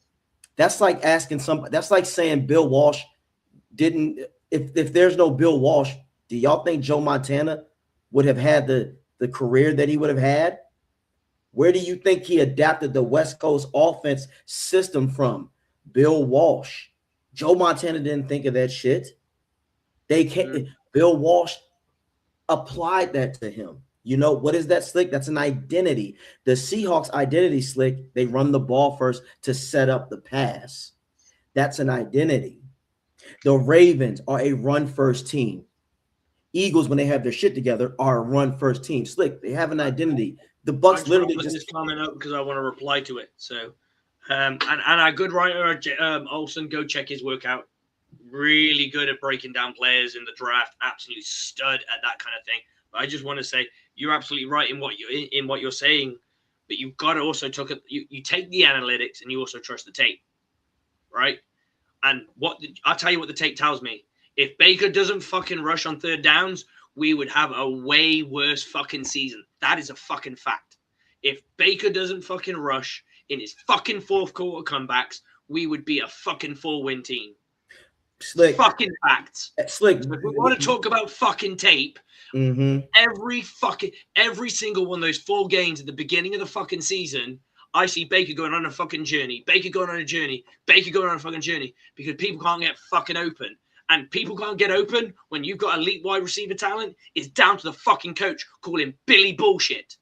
[SPEAKER 4] that's like asking somebody, that's like saying Bill Walsh didn't, if there's no Bill Walsh, do y'all think Joe Montana would have had the career that he would have had? Where do you think he adapted the West Coast offense system from? Bill Walsh. Joe Montana didn't think of that shit. They can't. Bill Walsh applied that to him. You know, what is that, Slick? That's an identity. The Seahawks identity, Slick, they run the ball first to set up the pass. That's an identity. The Ravens are a run-first team. Eagles, when they have their shit together, are a run-first team. Slick, they have an identity. The Bucs literally just
[SPEAKER 5] this comment up because I want to reply to it. So, and our good writer Olsen, go check his work out. Really good at breaking down players in the draft. Absolutely stud at that kind of thing. But I just want to say you're absolutely right in what you're saying. But you've got to also you take the analytics and you also trust the tape, right? And I'll tell you what the tape tells me. If Baker doesn't fucking rush on 3rd downs, we would have a way worse fucking season. That is a fucking fact. If Baker doesn't fucking rush in his fucking 4th quarter comebacks, we would be a fucking 4-win team.
[SPEAKER 4] Slick.
[SPEAKER 5] Fucking facts.
[SPEAKER 4] Slick.
[SPEAKER 5] So if we want to talk about fucking tape, every single one of those 4 games at the beginning of the fucking season, I see Baker going on a fucking journey. Baker going on a journey. Baker going on a fucking journey because people can't get fucking open. and people can't get open when you've got elite wide receiver talent, it's down to the fucking coach. Call him Billy Bullshit.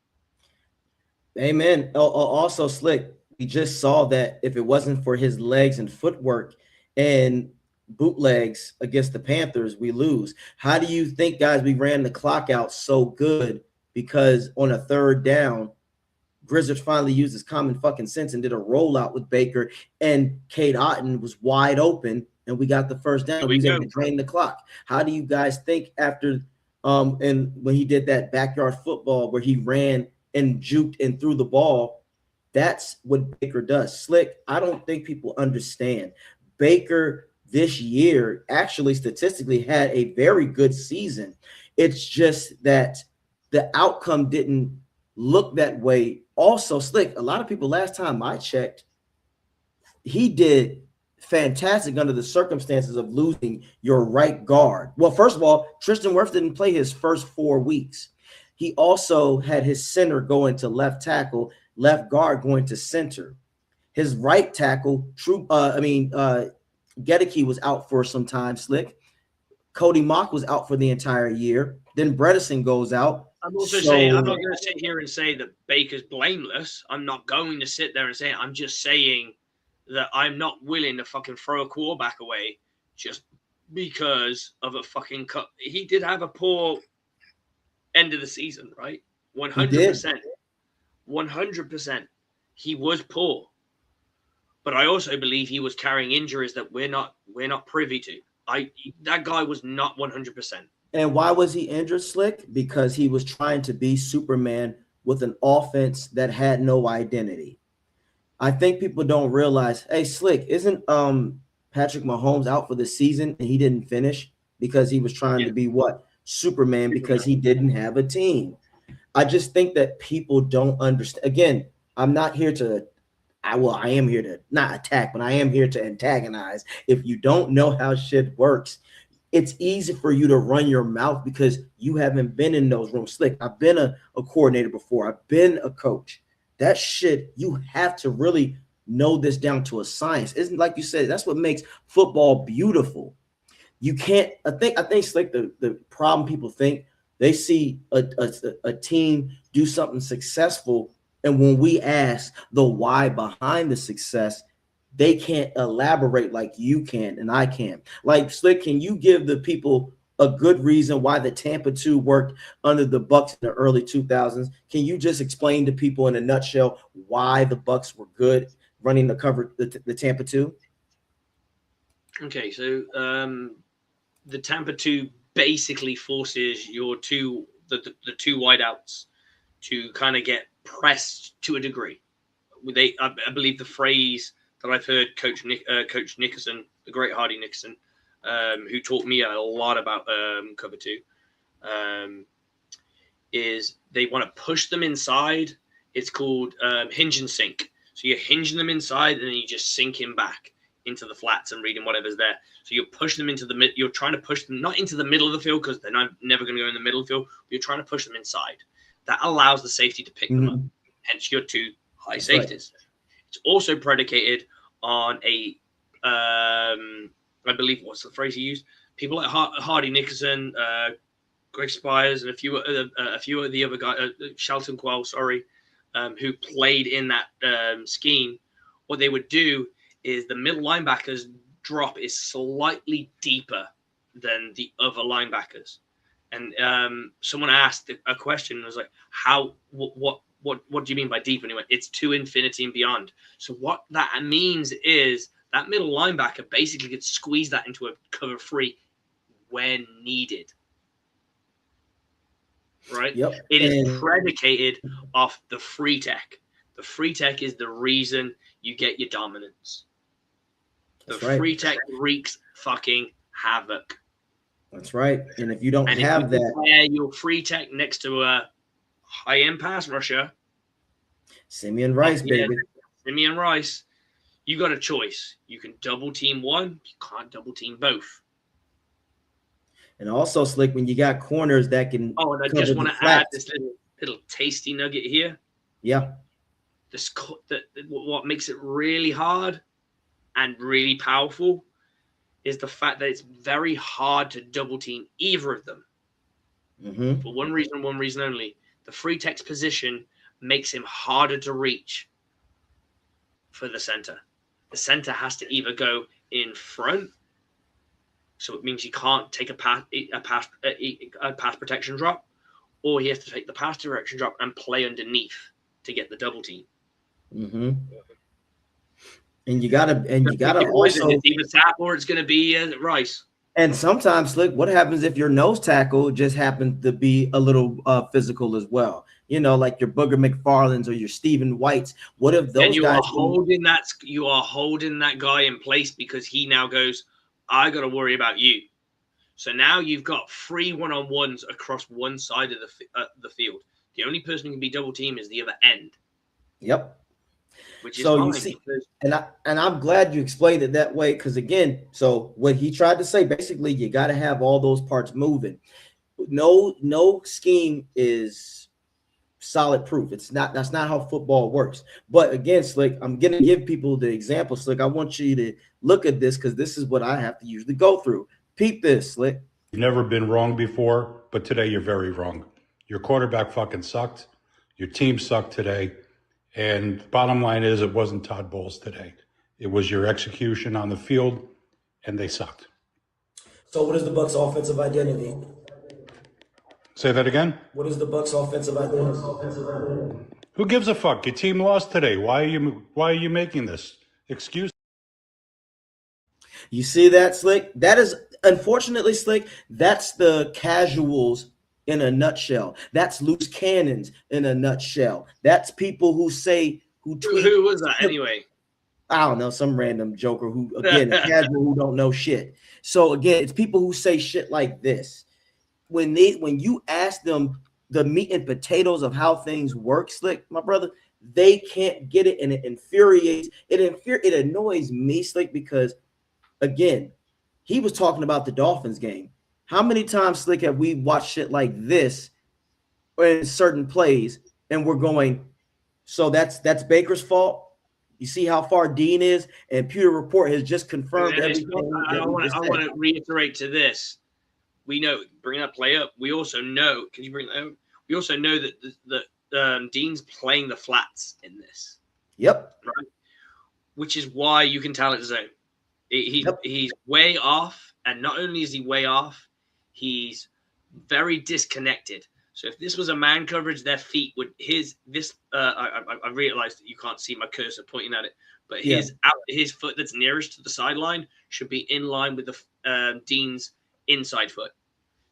[SPEAKER 4] Amen. Also, Slick, we just saw that if it wasn't for his legs and footwork and bootlegs against the Panthers, we lose. How do you think, guys, we ran the clock out so good because on a third down, Grizzards finally used his common fucking sense and did a rollout with Baker, and Cade Otton was wide open, and we got the first down. We was able to drain the clock. How do you guys think after and when he did that backyard football where he ran and juked and threw the ball? That's what Baker does. Slick, I don't think people understand. Baker this year actually statistically had a very good season. It's just that the outcome didn't look that way. Also, Slick, a lot of people last time I checked, he did fantastic under the circumstances of losing your right guard. Well, first of all, Tristan Wirfs didn't play his first 4 weeks. He also had his center going to left tackle, left guard going to center. His right tackle, Gedeke was out for some time, Slick. Cody Mock was out for the entire year. Then Bredesen goes out.
[SPEAKER 5] I'm also saying, I'm not going to sit here and say that Baker's blameless. I'm not going to sit there and say it. I'm just saying that I'm not willing to fucking throw a quarterback away just because of a fucking cut. He did have a poor end of the season, right? 100%. 100%. He was poor. But I also believe he was carrying injuries that we're not privy to. That guy was not 100%.
[SPEAKER 4] And why was he injured, Slick? Because he was trying to be Superman with an offense that had no identity. I think people don't realize, hey, Slick, isn't Patrick Mahomes out for the season and he didn't finish because he was trying to be what? Superman, because he didn't have a team. I just think that people don't understand. Again, I'm not here to I am here to not attack, but I am here to antagonize. If you don't know how shit works, it's easy for you to run your mouth because you haven't been in those rooms. Slick, I've been a coordinator before. I've been a coach. That shit, you have to really know this down to a science. Isn't like you said, that's what makes football beautiful. You can't, I think Slick, the problem people think, they see a team do something successful, and when we ask the why behind the success, they can't elaborate like you can and I can. Like, Slick, can you give the people a good reason why the Tampa 2 worked under the Bucs in the early 2000s? Can you just explain to people in a nutshell why the Bucs were good running the Tampa 2?
[SPEAKER 5] Okay, so the Tampa 2 basically forces the two wideouts to kind of get pressed to a degree. I believe the phrase that I've heard Coach Nickerson, the great Hardy Nickerson, who taught me a lot about cover 2, is they want to push them inside. It's called hinge and sink. So you're hinging them inside and then you just sink him back into the flats and reading whatever's there. So you're pushing them into the mid. You're trying to push them not into the middle of the field because they're never going to go in the middle of the field. But you're trying to push them inside. That allows the safety to pick them up. Hence your 2 high safeties. Right. It's also predicated on I believe, what's the phrase he used? People like Hardy Nickerson, Greg Spires, and a few of the other guys, Shelton Quell, who played in that scheme. What they would do is the middle linebackers drop is slightly deeper than the other linebackers. And someone asked a question and was like, what do you mean by deep? And he went, it's to infinity and beyond. So what that means is that middle linebacker basically gets squeezed that into a cover 3 when needed. Right? Yep. It is predicated off the free tech. The free tech is the reason you get your dominance. The free tech wreaks fucking havoc.
[SPEAKER 4] That's right. And if you don't have that,
[SPEAKER 5] compare your free tech next to a high-end pass rusher,
[SPEAKER 4] Simeon Rice, baby.
[SPEAKER 5] Simeon Rice, you got a choice. You can double team one, you can't double team both.
[SPEAKER 4] And also, Slick, when you got corners that can.
[SPEAKER 5] Oh, and I just want to add this little tasty nugget here.
[SPEAKER 4] Yeah.
[SPEAKER 5] What makes it really hard and really powerful is the fact that it's very hard to double team either of them. For one reason only. The free text position makes him harder to reach for the center. The center has to either go in front, so it means he can't take a pass protection drop, or he has to take the pass direction drop and play underneath to get the double team.
[SPEAKER 4] And you gotta also
[SPEAKER 5] it's either tackle or it's going to be Rice.
[SPEAKER 4] And sometimes, Slick, what happens if your nose tackle just happens to be a little physical as well? You know, like your Booger McFarlands or your Stephen Whites. What if those
[SPEAKER 5] you
[SPEAKER 4] guys
[SPEAKER 5] are holding that guy in place because he now goes, I got to worry about you. So now you've got 3 1-on-1s across one side of the field. The only person who can be double teamed is the other end.
[SPEAKER 4] Yep.
[SPEAKER 5] Which is
[SPEAKER 4] so
[SPEAKER 5] fine,
[SPEAKER 4] you see, and I'm glad you explained it that way, because again, so what he tried to say, basically, you got to have all those parts moving. No scheme is solid proof. That's not how football works. But again, Slick, I'm gonna give people the example. Slick, I want you to look at this because this is what I have to usually go through. Peep this, Slick.
[SPEAKER 10] You've never been wrong before, but today you're very wrong. Your quarterback fucking sucked. Your team sucked today. And bottom line is, it wasn't Todd Bowles today. It was your execution on the field, and they sucked.
[SPEAKER 11] So what is the Bucs' offensive identity?
[SPEAKER 10] Say that again?
[SPEAKER 11] What is the Bucs' offensive identity?
[SPEAKER 10] Who gives a fuck? Your team lost today. Why are you making this excuse?
[SPEAKER 4] You see that, Slick? That is, unfortunately, Slick, that's the casuals in a nutshell. That's loose cannons in a nutshell. That's people who tweet.
[SPEAKER 5] Who was that anyway?
[SPEAKER 4] I don't know, some random joker who, again, a casual who don't know shit. So again, it's people who say shit like this. When you ask them the meat and potatoes of how things work, Slick, my brother, they can't get it, and it infuriates. It annoys me, Slick, because again, he was talking about the Dolphins game. How many times, Slick, have we watched shit like this in certain plays, and we're going, so that's Baker's fault? You see how far Dean is, and Pewter Report has just confirmed everything.
[SPEAKER 5] I want to reiterate to this. We know, bring that play up. We also know, can you bring that up? We also know that Dean's playing the flats in this.
[SPEAKER 4] Yep.
[SPEAKER 5] Right? Which is why you can tell it's zone. He's way off, and not only is he way off, he's very disconnected. So if this was a man coverage, their feet would I realized that you can't see my cursor pointing at it, but his foot that's nearest to the sideline should be in line with the Dean's inside foot.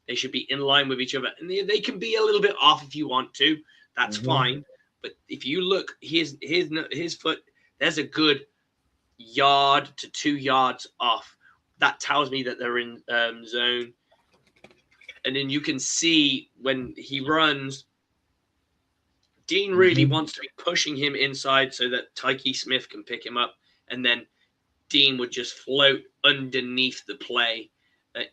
[SPEAKER 5] They should be in line with each other, and they can be a little bit off if you want to. That's fine. But if you look, his foot, there's a good yard to 2 yards off. That tells me that they're in zone. And then you can see when he runs, Dean really wants to be pushing him inside so that Tyke Smith can pick him up, and then Dean would just float underneath the play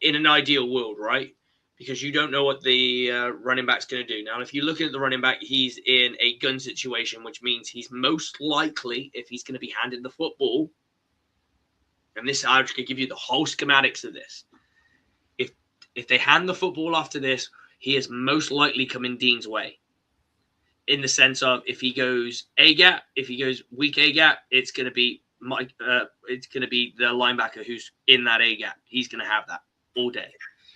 [SPEAKER 5] in an ideal world, right? Because you don't know what the running back's going to do. Now, if you look at the running back, he's in a gun situation, which means he's most likely, if he's going to be handed the football, and this, I could give you the whole schematics of this. If they hand the football after this, he is most likely coming Dean's way. In the sense of, if he goes A gap, if he goes weak A gap, it's going to be the linebacker who's in that A gap. He's going to have that all day.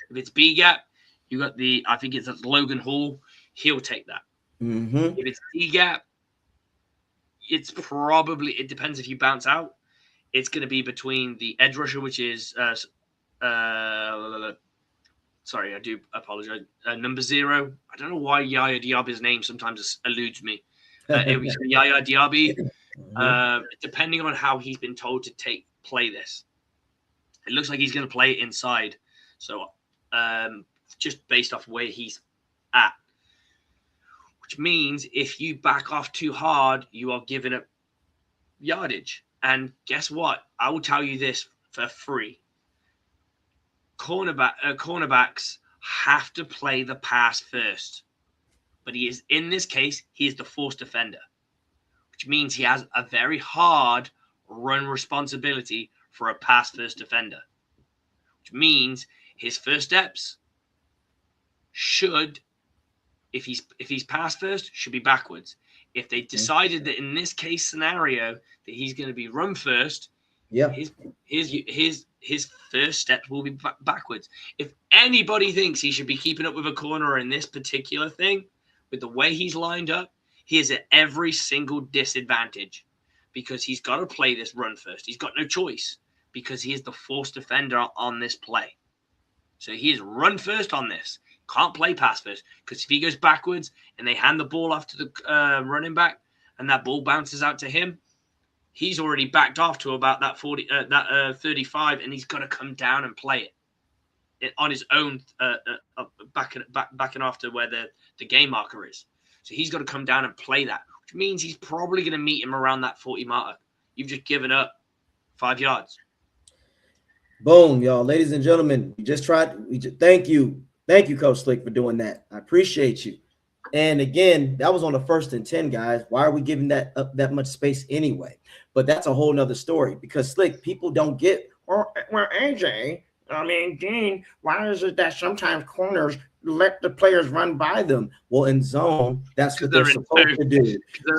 [SPEAKER 5] If it's B gap, you got I think it's Logan Hall. He'll take that. If it's D gap, it depends if you bounce out. It's going to be between the edge rusher, which is sorry, I do apologize. Number 0. I don't know why Yaya Diaby's name sometimes eludes me. It was Yaya Diaby. Depending on how he's been told to play this, it looks like he's going to play it inside. So just based off where he's at, which means if you back off too hard, you are giving up yardage. And guess what? I will tell you this for free. Cornerbacks have to play the pass first, but in this case, he is the force defender, which means he has a very hard run responsibility for a pass first defender. which means his first steps should, if he's pass first, should be backwards. If they decided that in this case scenario that he's going to be run first, his first steps will be backwards. If anybody thinks he should be keeping up with a corner in this particular thing, with the way he's lined up, he is at every single disadvantage because he's got to play this run first. He's got no choice because he is the force defender on this play. So he is run first on this. Can't play pass first because if he goes backwards and they hand the ball off to the running back and that ball bounces out to him, he's already backed off to about that 35, and he's got to come down and play it on his own, backing off to where the game marker is. So he's got to come down and play that, which means he's probably going to meet him around that 40 marker. You've just given up 5 yards.
[SPEAKER 4] Boom, y'all, ladies and gentlemen. Thank you, Coach Slick, for doing that. I appreciate you. And again, that was on the 1st and 10, guys. Why are we giving that up that much space anyway? But that's a whole nother story because Slick, people don't get. Well, AJ, Dean, why is it that sometimes corners let the players run by them? Well, in zone, that's what they're supposed to do.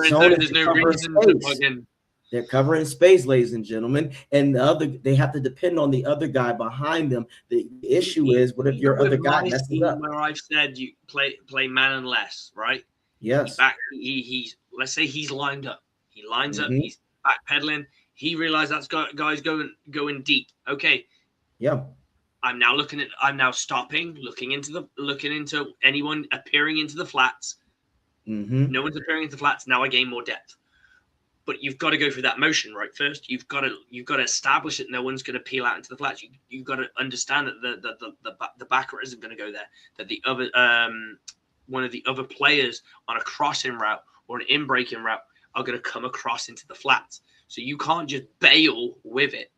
[SPEAKER 4] Zone is no reason to they're covering space, ladies and gentlemen, and they have to depend on the other guy behind them. The issue is, what if your other guy messes up?
[SPEAKER 5] Where I've said you play man and less, right?
[SPEAKER 4] Yes.
[SPEAKER 5] He's let's say he's lined up. He lines up. He's backpedaling. He realized that's guy's going deep. Okay.
[SPEAKER 4] Yeah.
[SPEAKER 5] I'm now stopping, looking into anyone appearing into the flats. No one's appearing into the flats. Now I gain more depth. But you've got to go through that motion, right? First, you've got to establish that no one's going to peel out into the flats. You've got to understand that the backer isn't going to go there. That the other one of the other players on a crossing route or an in-breaking route are going to come across into the flats. So you can't just bail with it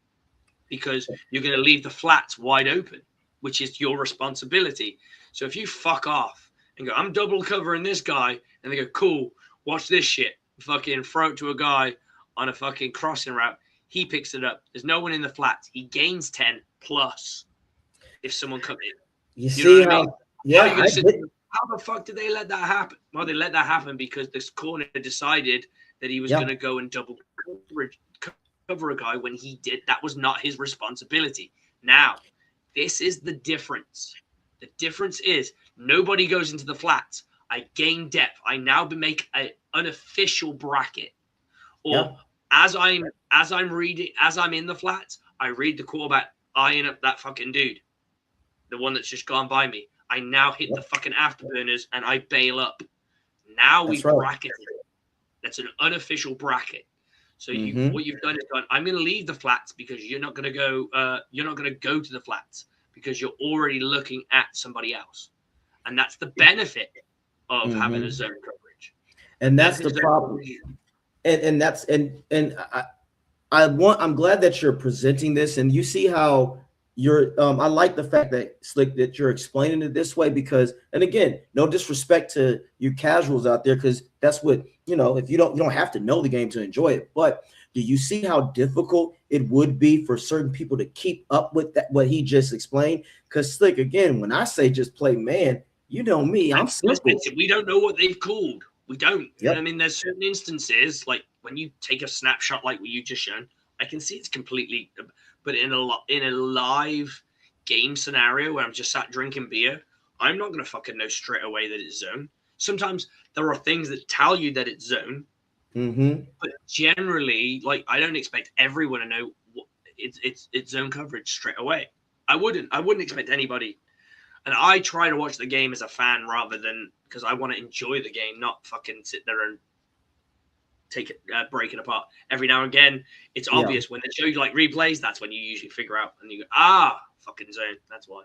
[SPEAKER 5] because you're going to leave the flats wide open, which is your responsibility. So if you fuck off and go, I'm double covering this guy, and they go, cool, watch this shit. Fucking throw it to a guy on a fucking crossing route. He picks it up. There's no one in the flats. He gains 10 plus if someone comes in.
[SPEAKER 4] You see how? I mean? Yeah.
[SPEAKER 5] How the fuck did they let that happen? Well, they let that happen because this corner decided that he was going to go and double cover a guy when he did. That was not his responsibility. Now, this is the difference. The difference is nobody goes into the flats. I gain depth. I now make an unofficial bracket. Or as I'm in the flats, I read the quarterback eyeing up that fucking dude. The one that's just gone by me. I now hit the fucking afterburners and I bail up. Now we've bracketed it. That's an unofficial bracket. So what you've done is I'm going to leave the flats because you're not going to go. You're not going to go to the flats because you're already looking at somebody else, and that's the benefit of having a zone coverage.
[SPEAKER 4] And that's the problem. I'm glad that you're presenting this, and you see how you're. I like the fact that Slick that you're explaining it this way because, and again, no disrespect to you casuals out there because that's what if you don't have to know the game to enjoy it. But do you see how difficult it would be for certain people to keep up with that what he just explained? Because Slick, again, when I say just play man. You know me, I'm simple.
[SPEAKER 5] We don't know what they've called. We don't. You know what I mean? There's certain instances, like when you take a snapshot like what you just shown, I can see it's completely, but in a live game scenario where I'm just sat drinking beer, I'm not going to fucking know straight away that it's zone. Sometimes there are things that tell you that it's zone, but generally, like I don't expect everyone to know it's zone coverage straight away. I wouldn't expect anybody. And I try to watch the game as a fan rather than because I want to enjoy the game, not fucking sit there and take it, break it apart. Every now and again, it's obvious when they show you like replays. That's when you usually figure out and you go, fucking zone. That's why.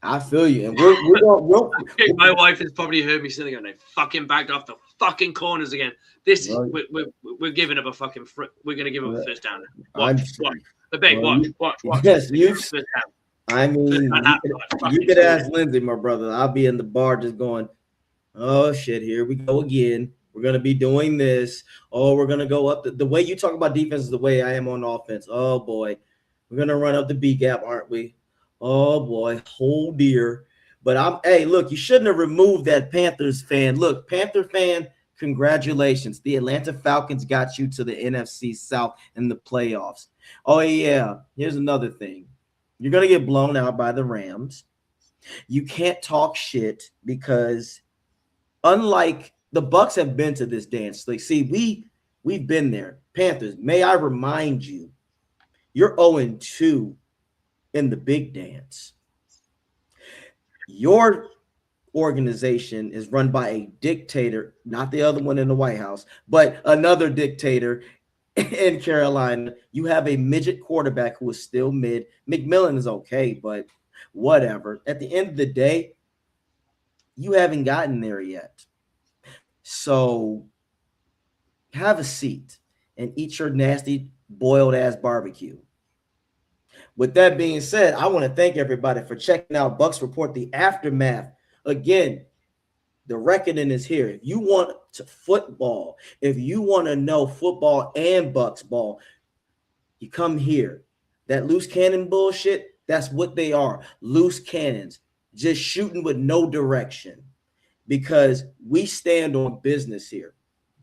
[SPEAKER 4] I feel you. And we're
[SPEAKER 5] my wife has probably heard me sitting there going, they fucking backed off the fucking corners again. This is we're giving up a fucking we're going to give up a first down. Watch. But babe, watch.
[SPEAKER 4] Yes, I mean, you could ask Lindsay, my brother. I'll be in the bar just going, oh, shit, here we go again. We're going to be doing this. Oh, we're going to go up. The way you talk about defense is the way I am on offense. Oh, boy. We're going to run up the B gap, aren't we? Oh boy, oh dear. But hey, look, you shouldn't have removed that Panthers fan. Look, Panther fan, congratulations. The Atlanta Falcons got you to the NFC South in the playoffs. Oh yeah, here's another thing. You're going to get blown out by the Rams. You can't talk shit because unlike the Bucs have been to this dance. Like, see, we've been there. Panthers, may I remind you, you're 0-2 in the big dance. Your organization is run by a dictator, not the other one in the White House, but another dictator in Carolina. You have a midget quarterback who is still mid. McMillan is okay, but whatever. At the end of the day, you haven't gotten there yet. So have a seat and eat your nasty boiled ass barbecue. With that being said, I want to thank everybody for checking out Bucs Report, the aftermath. Again, the reckoning is here. If you want to football, if you want to know football and Bucs ball, you come here. That loose cannon bullshit, that's what they are. Loose cannons, just shooting with no direction. Because we stand on business here.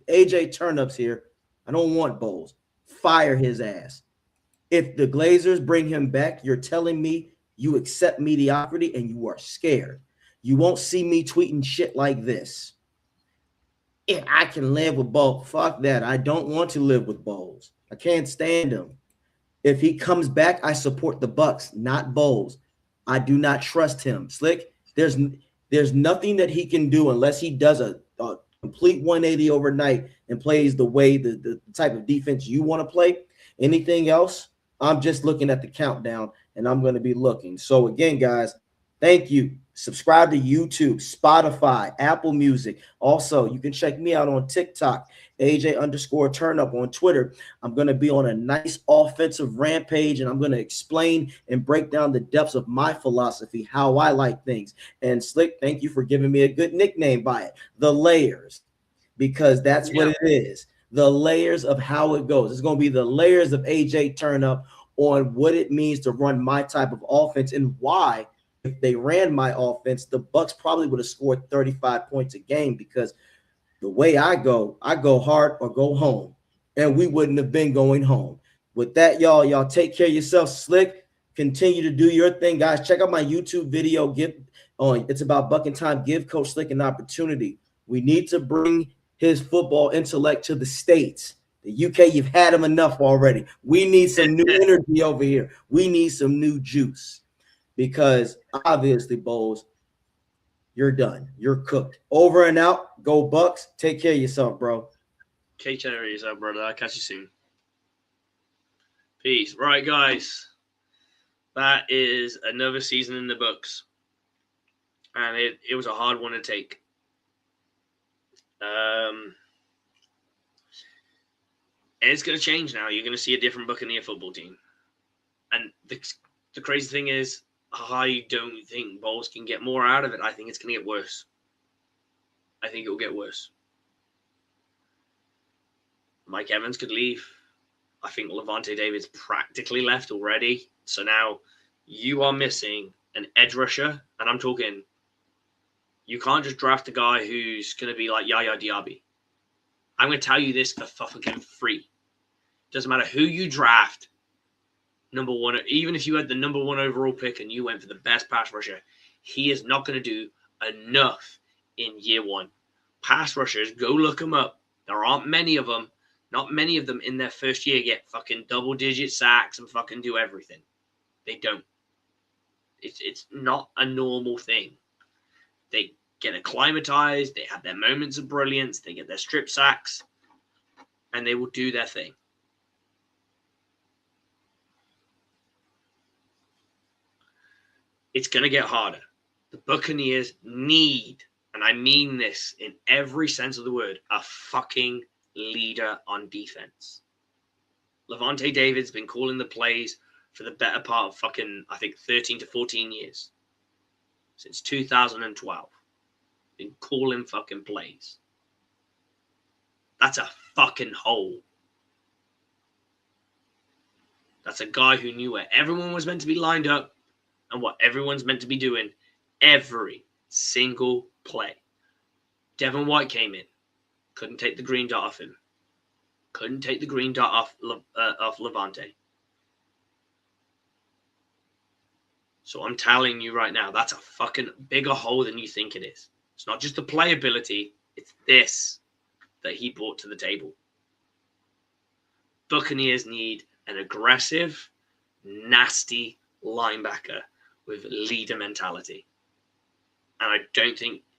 [SPEAKER 4] AJ Turnup's here. I don't want Bowles. Fire his ass. If the Glazers bring him back, you're telling me you accept mediocrity and you are scared. You won't see me tweeting shit like this. If I can live with Bowles, fuck that. I don't want to live with Bowles. I can't stand him. If he comes back, I support the Bucs, not Bowles. I do not trust him. Slick, there's nothing that he can do unless he does a complete 180 overnight and plays the way the type of defense you want to play. Anything else, I'm just looking at the countdown and I'm going to be looking. So again, guys, thank you. Subscribe to YouTube, Spotify, Apple Music. Also, you can check me out on TikTok, AJ_Turnup on Twitter. I'm going to be on a nice offensive rampage, and I'm going to explain and break down the depths of my philosophy, how I like things. And Slick, thank you for giving me a good nickname by it, The Layers, because that's what it is. The layers of how it goes. It's going to be the layers of AJ Turnup on what it means to run my type of offense and why. If they ran my offense, the Bucs probably would have scored 35 points a game because the way I go hard or go home, and we wouldn't have been going home. With that, y'all take care of yourself. Slick, continue to do your thing, guys. Check out my YouTube video. It's about bucking time. Give Coach Slick an opportunity. We need to bring his football intellect to the States. The UK, you've had him enough already. We need some new energy over here. We need some new juice. Because obviously, Bowles, you're done. You're cooked. Over and out. Go Bucs. Take care of yourself, bro.
[SPEAKER 5] Take care of yourself, brother. I'll catch you soon. Peace. Right, guys. That is another season in the books. And it was a hard one to take. And it's going to change now. You're going to see a different Buccaneer football team. And the crazy thing is, I don't think Bowles can get more out of it. I think it's going to get worse. I think it will get worse. Mike Evans could leave. I think Levante David's practically left already. So now you are missing an edge rusher. And I'm talking, you can't just draft a guy who's going to be like Yaya Diaby. I'm going to tell you this for fucking free. Doesn't matter who you draft. Number one, even if you had the number one overall pick and you went for the best pass rusher, he is not going to do enough in year one. Pass rushers, go look them up. There aren't many of them. Not many of them in their first year get fucking double-digit sacks and fucking do everything. They don't. It's not a normal thing. They get acclimatized. They have their moments of brilliance. They get their strip sacks. And they will do their thing. It's going to get harder. The Buccaneers need, and I mean this in every sense of the word, a fucking leader on defense. Levante David's been calling the plays for the better part of fucking, I think, 13 to 14 years. Since 2012. Been calling fucking plays. That's a fucking hole. That's a guy who knew where everyone was meant to be lined up and what everyone's meant to be doing every single play. Devin White came in, couldn't take the green dot off him, couldn't take the green dot off Levante. So I'm telling you right now, that's a fucking bigger hole than you think it is. It's not just the playability, it's this that he brought to the table. Buccaneers need an aggressive, nasty linebacker with leader mentality. And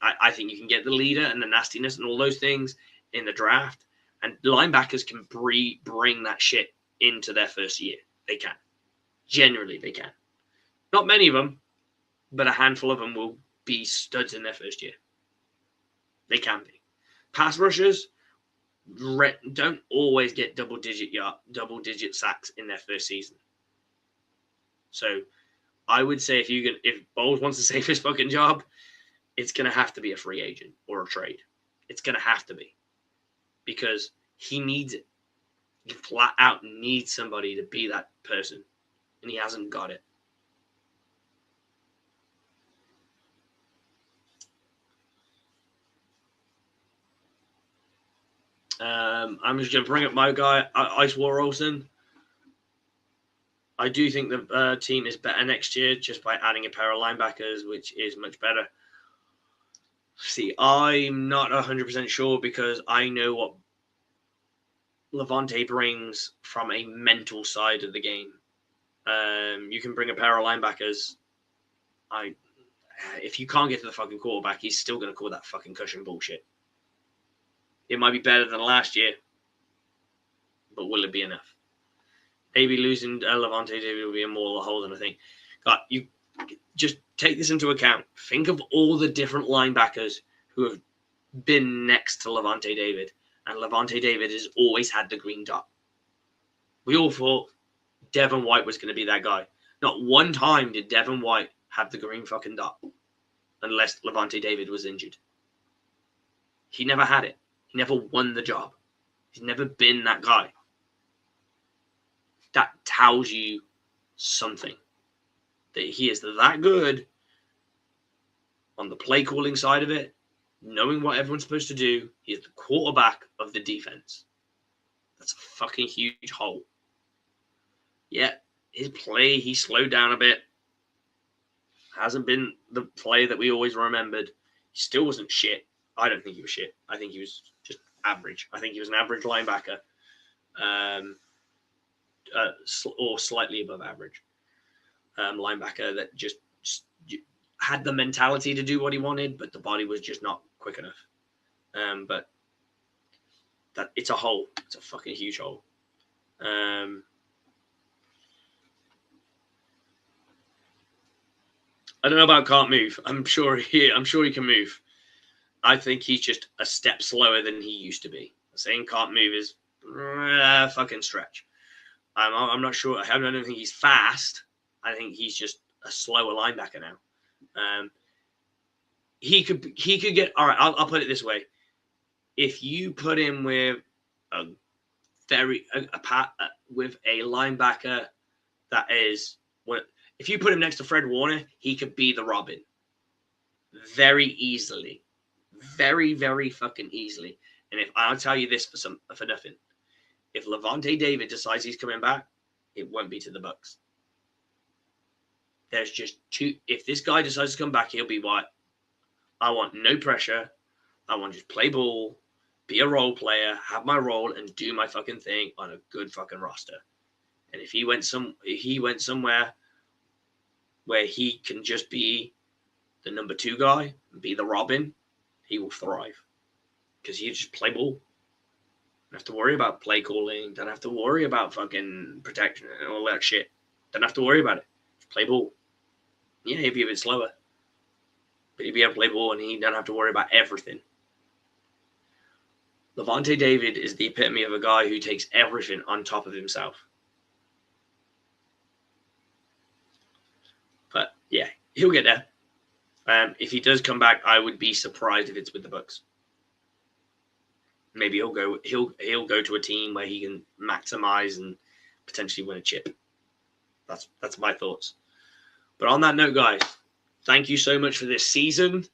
[SPEAKER 5] I think you can get the leader and the nastiness and all those things in the draft. And linebackers can bring that shit into their first year. They can. Generally, they can. Not many of them, but a handful of them will be studs in their first year. They can be. Pass rushers don't always get double-digit sacks in their first season. So I would say if Bowles wants to save his fucking job, it's going to have to be a free agent or a trade. It's going to have to be. Because he needs it. He flat out needs somebody to be that person. And he hasn't got it. I'm just going to bring up my guy, Ice War Olsen. I do think the team is better next year just by adding a pair of linebackers, which is much better. See, I'm not 100% sure because I know what Levante brings from a mental side of the game. You can bring a pair of linebackers. If you can't get to the fucking quarterback, he's still going to call that fucking cushion bullshit. It might be better than last year, but will it be enough? Maybe losing Levante David will be a more hole than I think. God, you just take this into account. Think of all the different linebackers who have been next to Levante David, and Levante David has always had the green dot. We all thought Devin White was going to be that guy. Not one time did Devin White have the green fucking dot, unless Levante David was injured. He never had it. He never won the job. He's never been that guy. That tells you something. That he is that good on the play calling side of it, knowing what everyone's supposed to do. He is the quarterback of the defense. That's a fucking huge hole. Yeah, his play, he slowed down a bit. Hasn't been the play that we always remembered. He still wasn't shit. I don't think he was shit. I think he was just average. I think he was an average linebacker. Or slightly above average linebacker that just had the mentality to do what he wanted, but the body was just not quick enough. But that it's a hole. It's a fucking huge hole. I don't know about can't move. I'm sure he can move. I think he's just a step slower than he used to be. Saying can't move is a fucking stretch. I'm not sure. I don't think he's fast. I think he's just a slower linebacker now. He could get all right. I'll put it this way: if you put him with with a linebacker that is if you put him next to Fred Warner, he could be the Robin very easily, very very fucking easily. And if I'll tell you this for nothing. If Levante David decides he's coming back, it won't be to the Bucs. There's just two. If this guy decides to come back, he'll be what? I want no pressure. I want to just play ball, be a role player, have my role, and do my fucking thing on a good fucking roster. And if he went somewhere where he can just be the number 2 guy and be the Robin, he will thrive because he just play ball. Don't have to worry about play calling. Don't have to worry about fucking protection and all that shit. Don't have to worry about it. Just play ball. Yeah, he'll be a bit slower. But he'll be able to play ball and he don't have to worry about everything. Levante David is the epitome of a guy who takes everything on top of himself. But yeah, he'll get there. If he does come back, I would be surprised if it's with the Bucs. Maybe he'll go to a team where he can maximize and potentially win a chip. That's my thoughts. But on that note, guys, thank you so much for this season.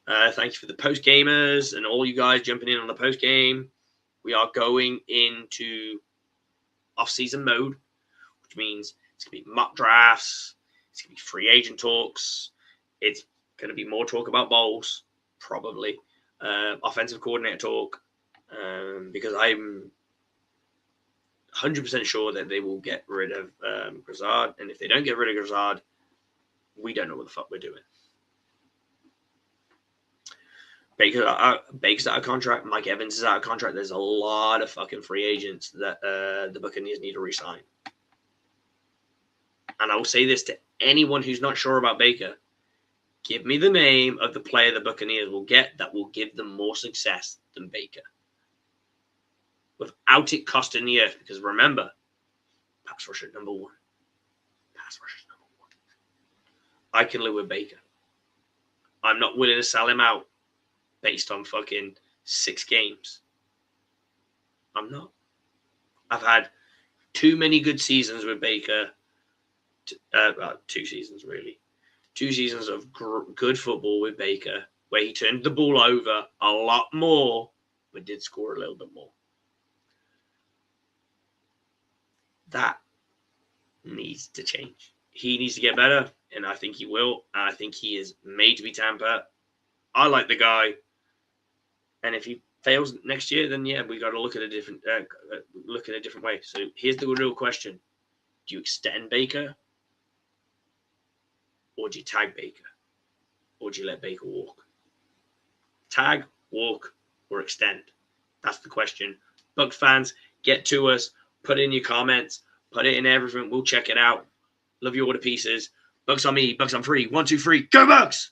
[SPEAKER 5] Thank you for the post gamers and all you guys jumping in on the post game. We are going into off-season mode, which means it's going to be mock drafts. It's going to be free agent talks. It's going to be more talk about bowls, probably. Offensive coordinator talk, because I'm 100% sure that they will get rid of Grizzard. And if they don't get rid of Grizzard, we don't know what the fuck we're doing. Baker's out of contract. Mike Evans is out of contract. There's a lot of fucking free agents that the Buccaneers need to re-sign. And I will say this to anyone who's not sure about Baker. Give me the name of the player the Buccaneers will get that will give them more success than Baker. Without it costing the earth. Because remember, pass rusher number one. Pass rusher number one. I can live with Baker. I'm not willing to sell him out based on fucking 6 games. I'm not. I've had too many good seasons with Baker. 2 seasons, really. 2 seasons of good football with Baker, where he turned the ball over a lot more, but did score a little bit more. That needs to change. He needs to get better, and I think he will. And I think he is made to be Tampa. I like the guy. And if he fails next year, then yeah, we got to look at a different way. So here's the real question: do you extend Baker, or do you tag Baker, or do you let Baker walk? Tag, walk, or extend? That's the question. Bucs fans, get to us. Put in your comments. Put it in everything. We'll check it out. Love you all to pieces. Bucs on me. Bucs on free. 1, 2, 3. Go Bucs!